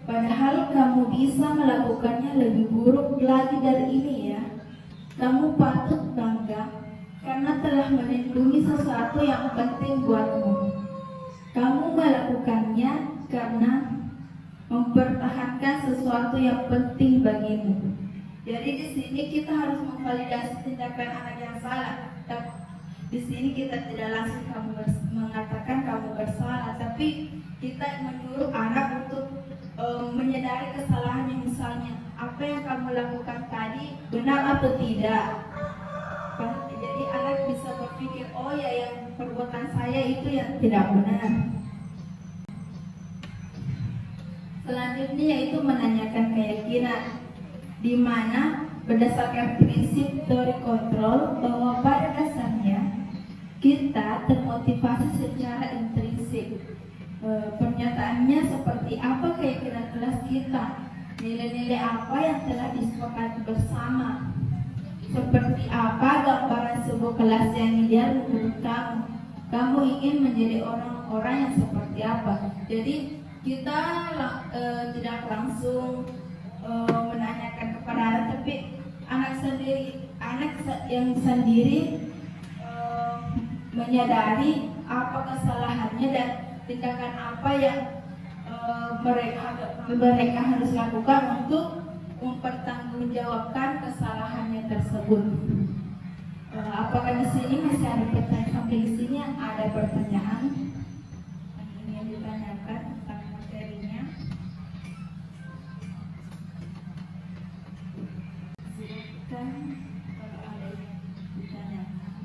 Padahal kamu bisa melakukannya lebih buruk lagi dari ini ya. Kamu patut bangga karena telah melindungi sesuatu yang penting buatmu. Kamu melakukannya karena mempertahankan sesuatu yang penting bagimu. Jadi di sini kita harus memvalidasi tindakan anak yang salah. Di sini kita tidak langsung mengatakan kamu bersalah, tapi kita menyuruh anak untuk menyadari kesalahannya. Misalnya, apa yang kamu lakukan tadi benar atau tidak. Jadi anak bisa berpikir, oh ya, yang perbuatan saya itu yang tidak benar. Selanjutnya yaitu menanyakan keyakinan, di mana berdasarkan prinsip teori kontrol bahwa pada dasarnya kita termotivasi secara intrinsik. Pernyataannya seperti apa keyakinan kelas kita, nilai-nilai apa yang telah disepakati bersama, seperti apa gambaran sebuah kelas yang ideal menurut kamu. Kamu ingin menjadi orang-orang yang seperti apa. Jadi kita tidak langsung menanyakan kepada anak, tapi anak yang sendiri menyadari apa kesalahannya dan tindakan apa yang mereka harus lakukan untuk mempertanggungjawabkan kesalahannya tersebut. Apakah di sini masih ada pertanyaan? Sampai di sini ada pertanyaan yang ditanyakan tentang materinya. Silakan kalau ada yang ditanyakan.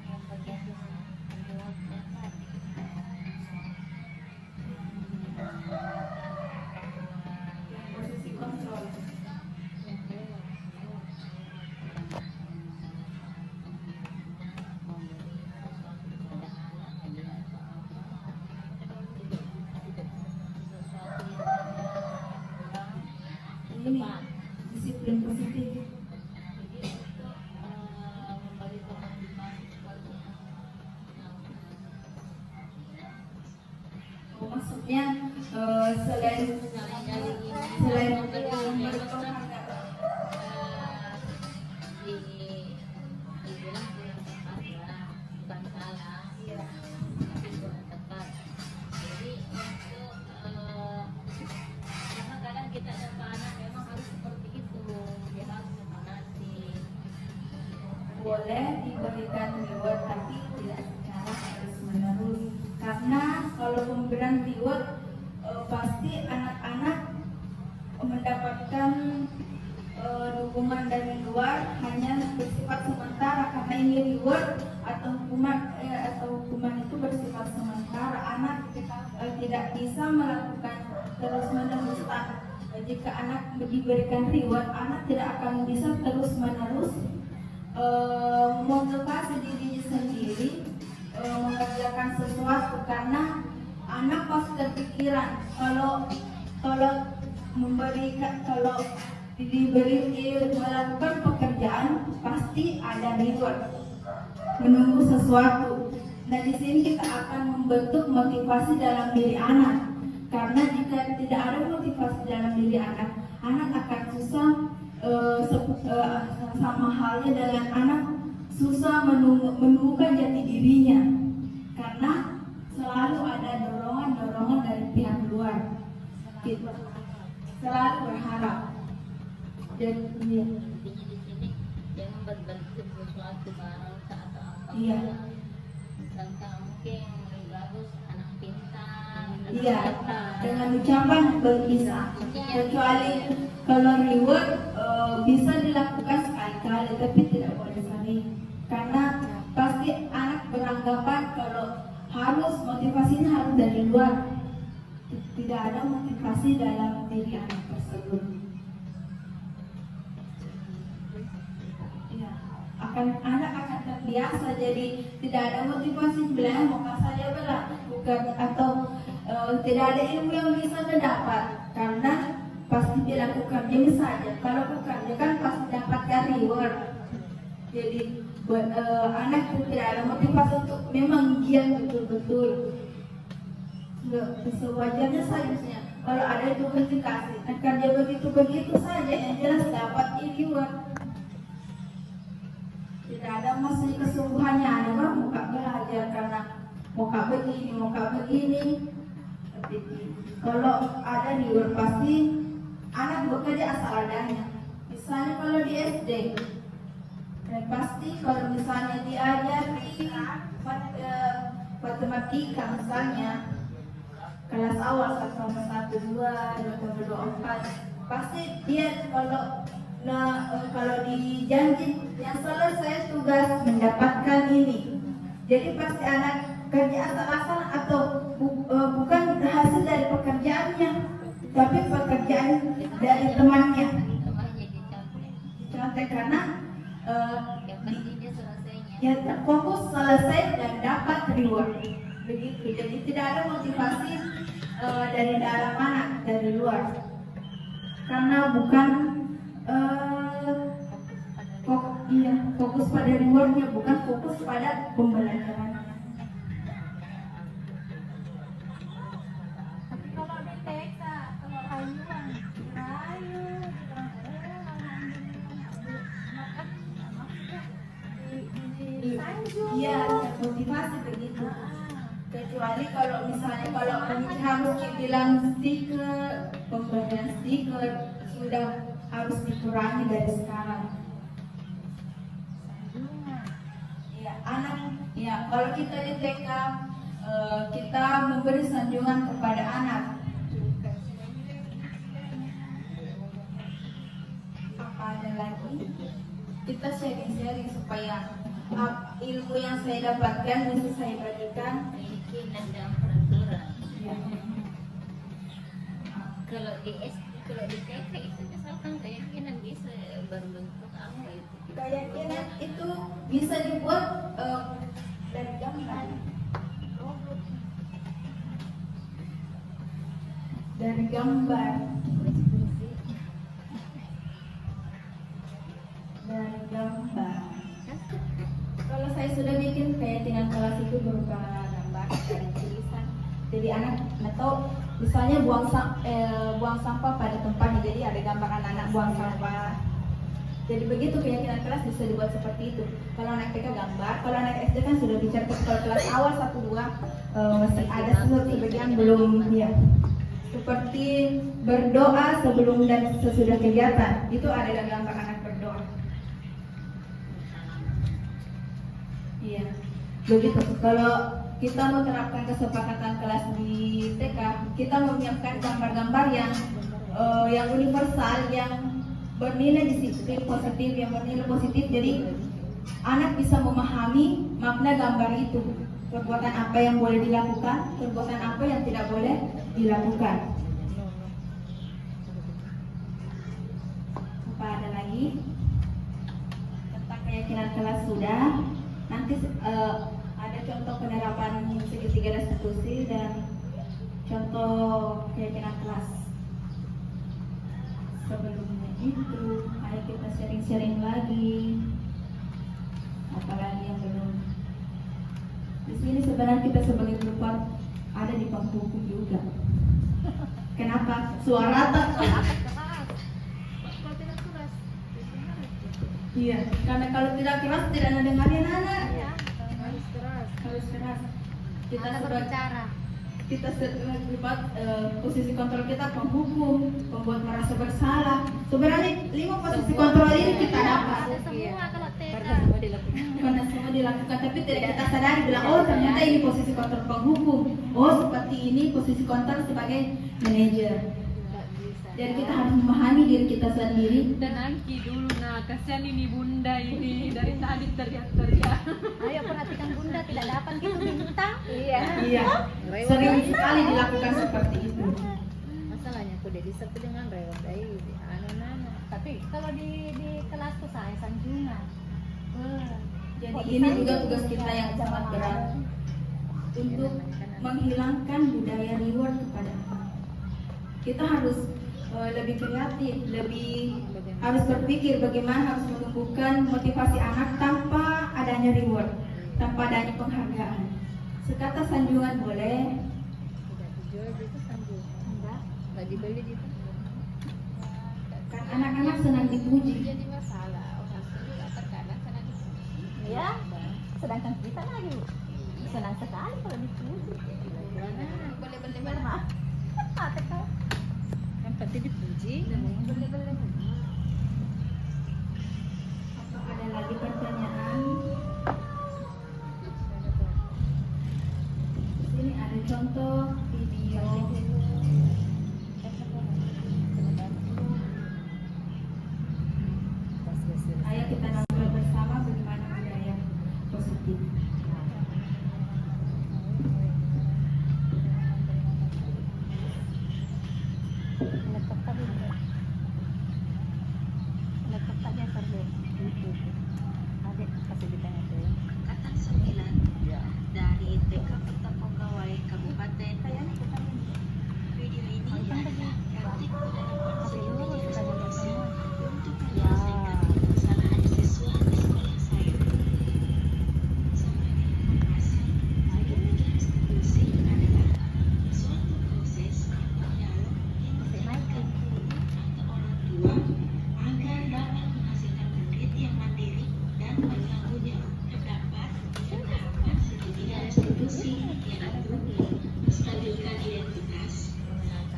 Yang bagian adalah Posisi kontrol. disiplin positif. Jadi untuk memberi motivasi kepada Maksudnya selain selain memberi penghargaan, dibilang kurang tepat ya, bukan salah, iya. tapi kurang tepat. Jadi untuk karena kadang kita ada anak memang harus seperti itu, dia harus memanati. Boleh diberikan reward tapi tidak secara terus menerus, karena kalau pemberian reward pasti anak-anak mendapatkan dukungan dari luar hanya bersifat sementara, karena ini reward atau hukuman itu bersifat sementara. Anak tidak bisa melakukan terus menerus. Jika anak diberikan reward, anak tidak akan bisa terus menerus motivasi dirinya sendiri mengerjakan sesuatu, karena anak pasti terpikiran kalau diberi melakukan pekerjaan pasti ada reward menunggu sesuatu. Nah, di sini kita akan membentuk motivasi dalam diri anak, karena jika tidak ada motivasi dalam diri anak, anak akan susah sama halnya dengan anak susah menemukan jati dirinya, karena selalu ada dorongan dari pihak luar. Kita selalu berharap. Dan iya. Intinya di sini jangan berbagi sesuatu barang atau apa. Iya. Misalkan mungkin bagus anak pintar. Iya, dengan ucapan berpisah. Kecuali kalau reward bisa dilakukan sekali-kali, tapi tidak boleh sering. Karena pasti anak beranggapan kalau harus motivasinya harus dari luar. Tidak ada motivasi dalam diri anak tersebut. Ya, anak akan terbiasa, jadi tidak ada motivasi sebenarnya mau saja belah, bukan atau tidak ada ilmu yang bisa didapat, karena pasti dilakukan ini saja. Kalau bukan, dia kan pasti dapatkan reward. Jadi anak itu tidak ada motivasi untuk memang giat betul-betul. Sewajarnya saja, kalau ada itu dikasih, akan dia begitu saja, yang jelas dapat reward. Tidak ada masih kesungguhannya, ada mah muka belajar karena muka begini. Kalau ada reward pasti anak bekerja asal adanya. Misalnya kalau di SD, dan pasti kalau misalnya diajari matematika misalnya kelas awal 1, 2, 4, pasti dia kalau dijanji yang selesai tugas mendapatkan ini. Jadi pasti anak kerja asal-asalan atau bukan hasil dari pekerjaannya, tapi pekerjaan dari temannya. Contoh karena Yang penting dia selesainya. ya fokus selesai dan dapat reward. Begitu. Jadi tidak ada motivasi dari dalam anak, dari luar. Karena bukan fokus pada rewardnya, bukan fokus pada pembelajaran. Tapi kalau di TK, kalau rayuan, Iya, motivasi begitu. Kecuali kalau misalnya harus dibilang stiker, pemberian stiker sudah harus dikurangi dari sekarang. Ya, anak, ya kalau kita di TK kita memberi sanjungan kepada anak. Apa ada lagi? Kita sharing supaya ilmu yang saya dapatkan bisa saya bagikan. Keyakinan dan peraturan. Ya. Kalau di TK itu misalkan keyakinan bisa berbentuk apa itu? Keyakinan itu bisa dibuat dari gambar. keyakinan kelas itu berupa gambar dan tulisan. Jadi anak atau misalnya buang sampah pada tempatnya, jadi ada gambar anak-anak buang sampah. Jadi begitu keyakinan kelas bisa dibuat seperti itu. Kalau anak TK gambar, kalau anak SD kan sudah bicara kalau kelas awal 1-2 masih ada sebagian belum ya. Seperti berdoa sebelum dan sesudah kegiatan, itu ada gambar anak berdoa. Iya, begitu. Kalau kita mau terapkan kesepakatan kelas di TK, kita menyiapkan gambar-gambar yang universal, yang bernilai disiplin positif, yang bernilai positif. Jadi anak bisa memahami makna gambar itu. Perbuatan apa yang boleh dilakukan, perbuatan apa yang tidak boleh dilakukan. Apa ada lagi? Tentang keyakinan kelas sudah. Nanti ada contoh penerapan segitiga restitusi dan contoh keyakinan kelas. Sebelumnya itu, ayo kita sharing-sharing lagi. Apalagi yang belum. Di sini sebenarnya kita sebagai perempuan ada di pangku hukum juga. Kenapa? Suara tak? Iya, karena kalau tidak keras tidak ada dengarnya anak. Iya, harus keras. Harus keras. Kita Ada sebagai berbicara. kita terlibat posisi kontrol kita penghukum, membuat merasa bersalah. Sebenarnya 5 posisi kontrol ini kita dapat. Ada semua kalau TK. Karena semua dilakukan, tapi tidak kita sadari bilang, oh ternyata ini posisi kontrol penghukum, oh seperti ini posisi kontrol sebagai manajer. Jadi kita harus memahami diri kita sendiri. Dan Angki dulu, nah kasihan ini bunda ini dari tadi teriak-teriak. Ayo perhatikan bunda, tidak dapat gitu minta. Iya. Iya, sering sekali dilakukan seperti itu. Masalahnya aku udah disertai dengan rewel dari anak-anak. Tapi kalau di kelasku saya sanjungan. Jadi Kok ini bisa juga gitu? tugas kita yang sangat berat untuk menghilangkan budaya reward kepada anak. Kita harus lebih kreatif, lebih harus berpikir bagaimana harus menumbuhkan motivasi anak tanpa adanya reward, tanpa adanya penghargaan. Sekata sanjungan boleh, Tidak dijual gitu sambil Enggak. nggak dibeli gitu. kan anak-anak senang dipuji. Jadi masalah orang juga terkadang karena dipuji. Ya. Sedangkan kita lagi senang sekali kalau dipuji. Boleh beli mana? Apa? Yang penting dipuji. Apakah ada lagi pertanyaan? Ini ada contoh video. Ayo kita nonton bersama bagaimana budaya positif. Letaknya sampai itu. Adik kasih ditanya dulu. Angkatan 9 dari TK Kota Pegawai Kabupaten. Video ini adalah praktik penerapan segitiga restitusi untuk menyelesaikan permasalahan siswa di sekolah saya. Sebagai informasi, segitiga restitusi adalah suatu proses dialog yang melibatkan guru atau orang tua agar dapat menghasilkan murid yang mandiri dan bertanggung jawab. Terdapat tiga tahapan segitiga restitusi, yaitu menstabilkan identitas,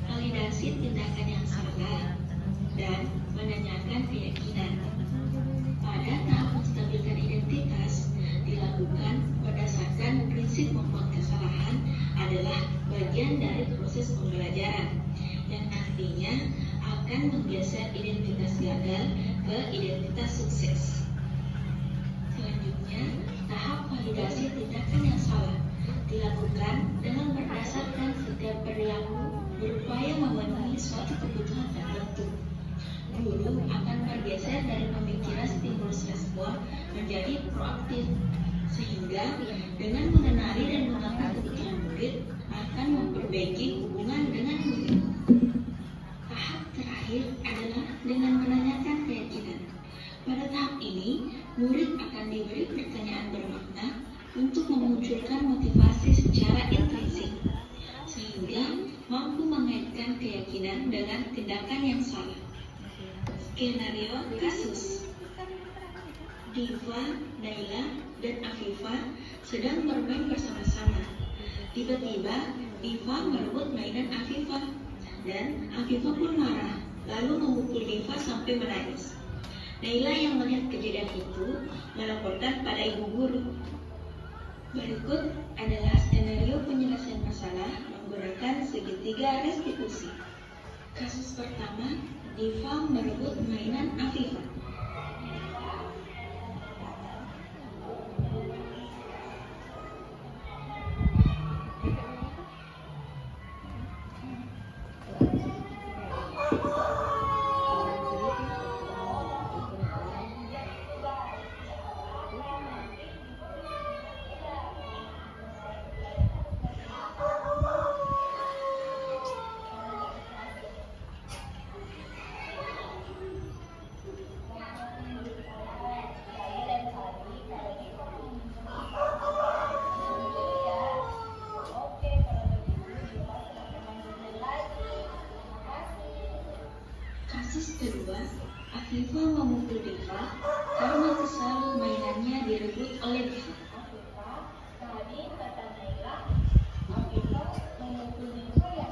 validasi tindakan yang salah, dan menanyakan keyakinan. Pada tahap menstabilkan identitas dilakukan berdasarkan prinsip membuat kesalahan adalah bagian dari proses pembelajaran, yang artinya akan menggeser identitas gagal ke identitas sukses. Selanjutnya, tahap validasi tindakan yang salah dilakukan dengan berdasarkan setiap perilaku berupaya memenuhi suatu kebutuhan tertentu. Guru akan bergeser dari pemikiran stimulus respon menjadi proaktif, sehingga dengan mengenali dan mengakui kebutuhan murid akan memperbaiki hubungan dengan murid. Tahap terakhir adalah dengan menanyakan keyakinan. Pada tahap ini, murid akan diberi pertanyaan bermakna untuk menyelesaikan keyakinan dengan tindakan yang salah. Skenario kasus. Diva, Naila, dan Afifah sedang bermain bersama-sama. Tiba-tiba, Diva merebut mainan Afifah, dan Afifah pun marah, lalu memukul Diva sampai menangis. Naila yang melihat kejadian itu melaporkan pada ibu guru. Berikut adalah skenario penyelesaian masalah menggunakan segitiga restitusi. Kasus pertama, Diva merebut mainan Afifah. Kasus kedua, Afifah memukul Diva karena kesal mainannya direbut oleh Diva. Tadi kata Naila, Afifah memukul Diva ya.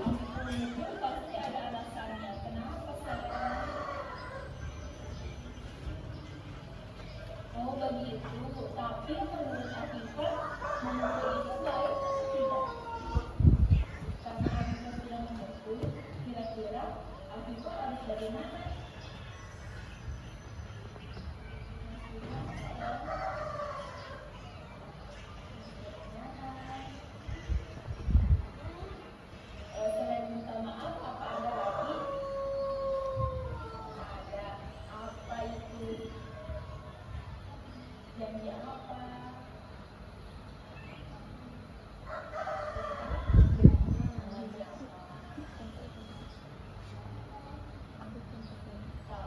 Memukul pasti ada alasannya. Kenapa saya? Oh begitu, tapi menurut Afifah memukul itu baik atau tidak? Karena Afifah sudah memukul, kira-kira Afifah harus bagaimana? Selain minta maaf, apa ada lagi? Ada. Apa itu? Janji apa?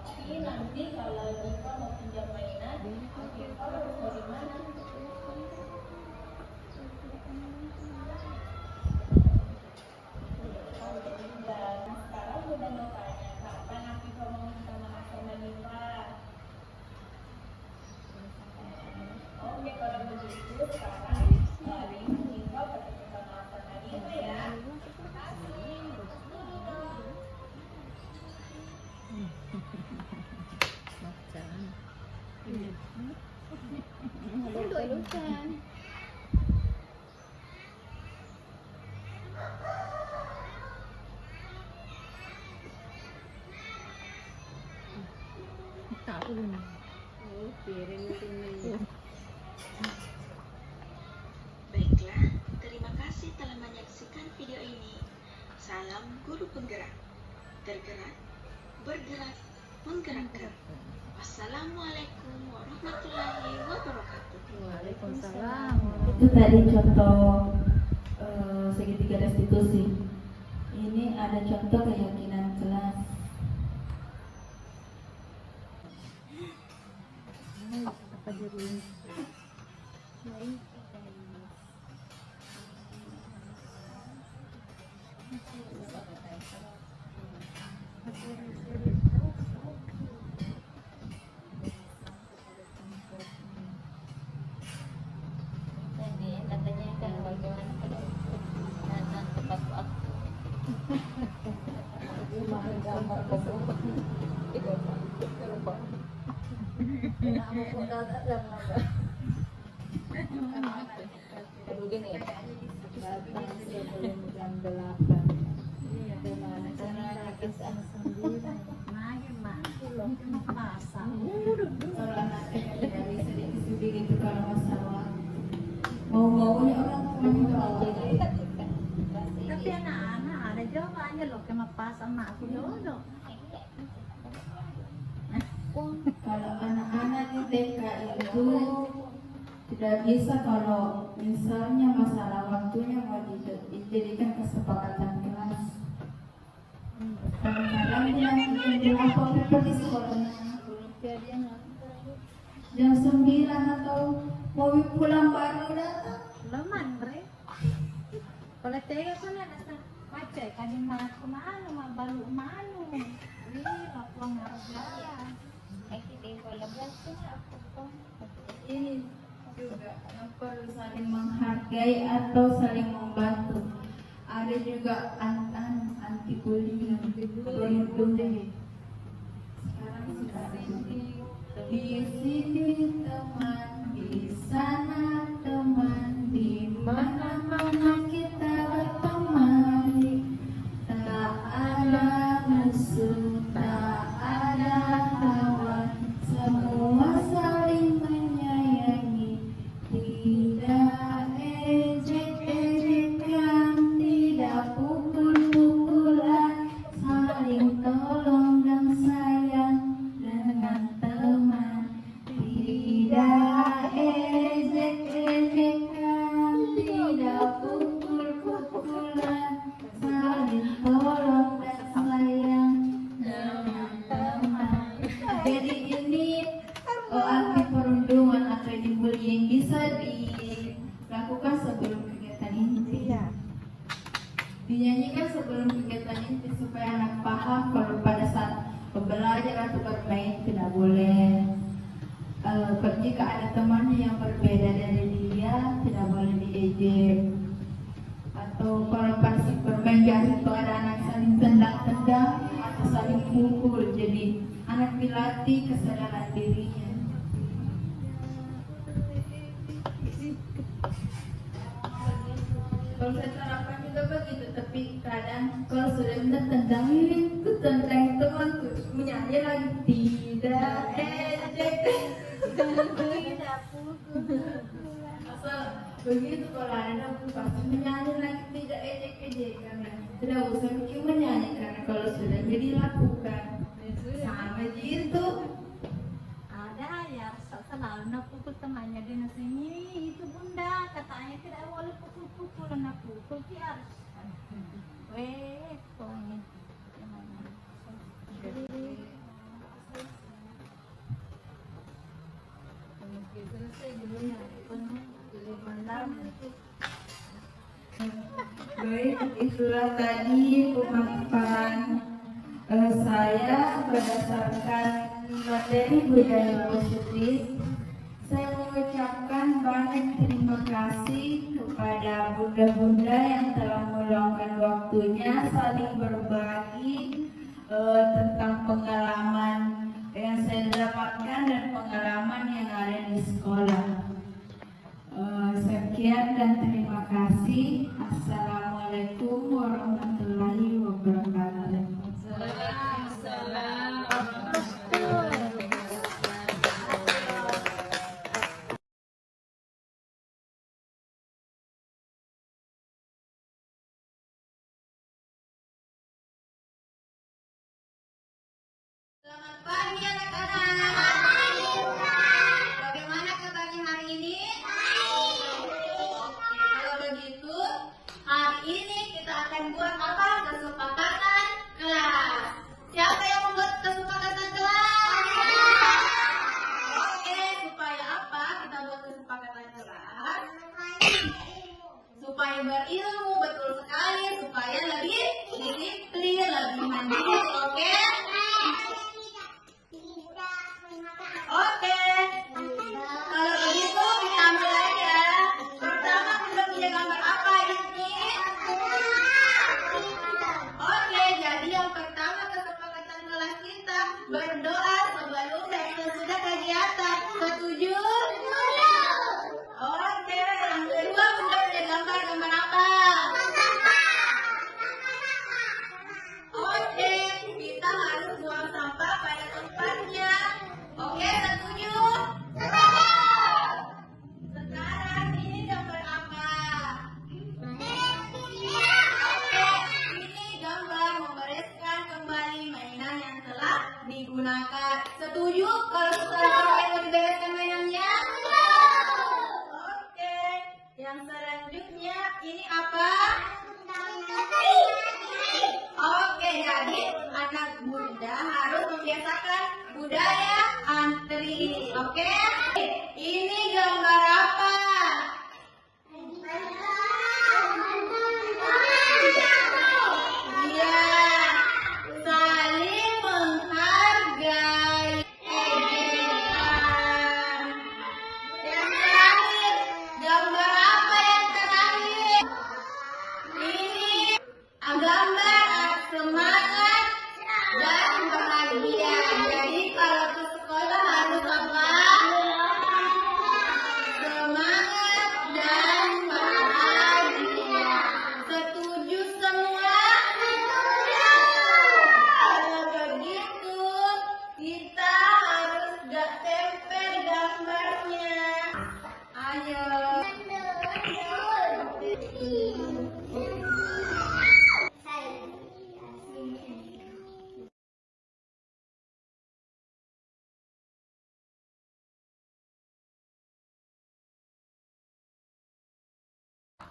Tapi nanti kalau Diva mau pinjam mainan, Afifah harus bagaimana? Dan sekarang udah mau tanya, kapan Afifah mau minta maaf sama Diva? Oke, kalau begitu sekarang hari Diva pergi minta maaf sama Diva ya. Lucu-lucuan. Tak perlu nak. Oh, piring ini. Baiklah, terima kasih telah menyaksikan video ini. Salam guru penggerak. Tergerak, bergerak, menggerakkan. Wassalamualaikum warahmatullahi wabarakatuh. Waalaikumsalam. Itu tadi contoh segitiga restitusi. Ini ada contoh keyakinan kelas. Apa jadi? Jadi katanya kan bagaimana kalau datang tepat waktu. Gambar begini ya. Datang sebelum jam 8. Bagaimana cara kita sendiri? Kalau anak dari sedikit-sedikit itu kalau masalah mau-maunya orang tuanya kalau Tapi anak-anak ada jawabannya loh, kayak pas sama aku dulu. kalau anak-anak di TK itu tidak bisa kalau misalnya masalah waktunya mau dijadikan kesepakatan kelas. Kadang-kadang dia jam berapa pergi sekolahnya? Jam 9 atau mau pulang baru datang. Leman, Bre. Kalau tega kan ada macam cek kadang mah kemana mah baru manu. Aku ngarga. Kita kalau biasa aku tuh Ini juga perlu saling menghargai atau saling membantu. Ada juga anti bullying, perundungan. Sekarang sudah ada di sini teman, di sana teman, di mana-mana kita berteman. Tak ada musuh, tak ada lawan, semua saling menyayangi. Tidak ejek-ejekan, tidak pukul-pukulan, saling tolong dan sayang dengan teman. Tidak ejek-ejekan, tidak pukul-pukulan, saling tolong dan sayang dengan teman. Jadi ini arti perundungan atau bullying bisa dilakukan sebelum kegiatan inti. Dinyanyikan sebelum kegiatan inti supaya anak paham kalau pada saat belajar atau bermain tidak boleh. Jika ada temannya yang berbeda dari dia, tidak boleh diejek. Atau kalau pas bermain jahit itu ada anak saling tendang-tendang atau saling pukul, jadi anak dilatih kesadaran dirinya. Kalau saya terapkan juga begitu, tapi kadang kalau sudah benar tendang ini, tuh tendang teman tuh menyanyi lagi tidak ejek. Asal begitu kalau ada pasti menyanyi lagi tidak ejek-ejek karena tidak usah mikir menyanyi karena kalau sudah jadi lakukan sama gitu. Ada ya selalu nak pukul temannya dia nasinya itu bunda katanya tidak boleh pukul-pukul nak pukul dia harus. Weh, pokoknya. Baik, itulah tadi pemaparan saya berdasarkan materi budaya positif. Saya mengucapkan banyak terima kasih kepada bunda-bunda yang telah meluangkan waktunya saling berbagi tentang pengalaman yang saya dapatkan dan pengalaman yang ada di sekolah. Sekian dan terima kasih. Assalamualaikum warahmatullahi wabarakatuh. Selamat pagi anak-anak. Bagaimana kabarnya hari ini? Kalau begitu, hari ini kita akan buat apa? Kesepakatan kelas. Siapa yang membuat kesepakatan kelas? Oke, supaya apa kita buat kesepakatan kelas? Supaya berilmu, betul sekali. Supaya lebih disiplin, lebih mandiri. Oke? Oke, kalau begitu kita mulai ya. Pertama kita punya gambar apa ini? Oke, jadi yang pertama kesepakatan kelas kita berdoa sebelum dan sesudah kegiatan. Setuju? Oke, yang kedua kita punya gambar apa? Oke, kita harus buang sampah pada tempatnya. Oke, setuju? Sekarang ini gambar apa? Oke, ini gambar membereskan kembali mainan yang telah digunakan. Setuju kalau setelah dibereskan mainannya? Oke, yang selanjutnya ini apa? Oke, jadi anak bunda harus membiasakan budaya antri. Oke, ini gambar apa? semangat dan bahagia. Jadi kalau ke sekolah harus apa? Semangat dan bahagia. Setuju semua? Kalau begitu kita harus gak tempel gambarnya. Ayo.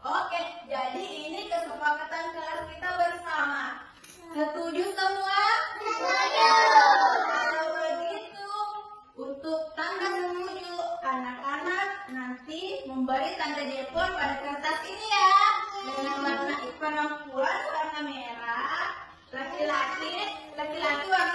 Oke, jadi ini kesepakatan kelas kita bersama. Setuju semua? Setuju. Kalau begitu, untuk tanda setuju, anak-anak nanti memberi tanda telepon pada kertas ini ya. Dengan warna perempuan warna merah, laki-laki warna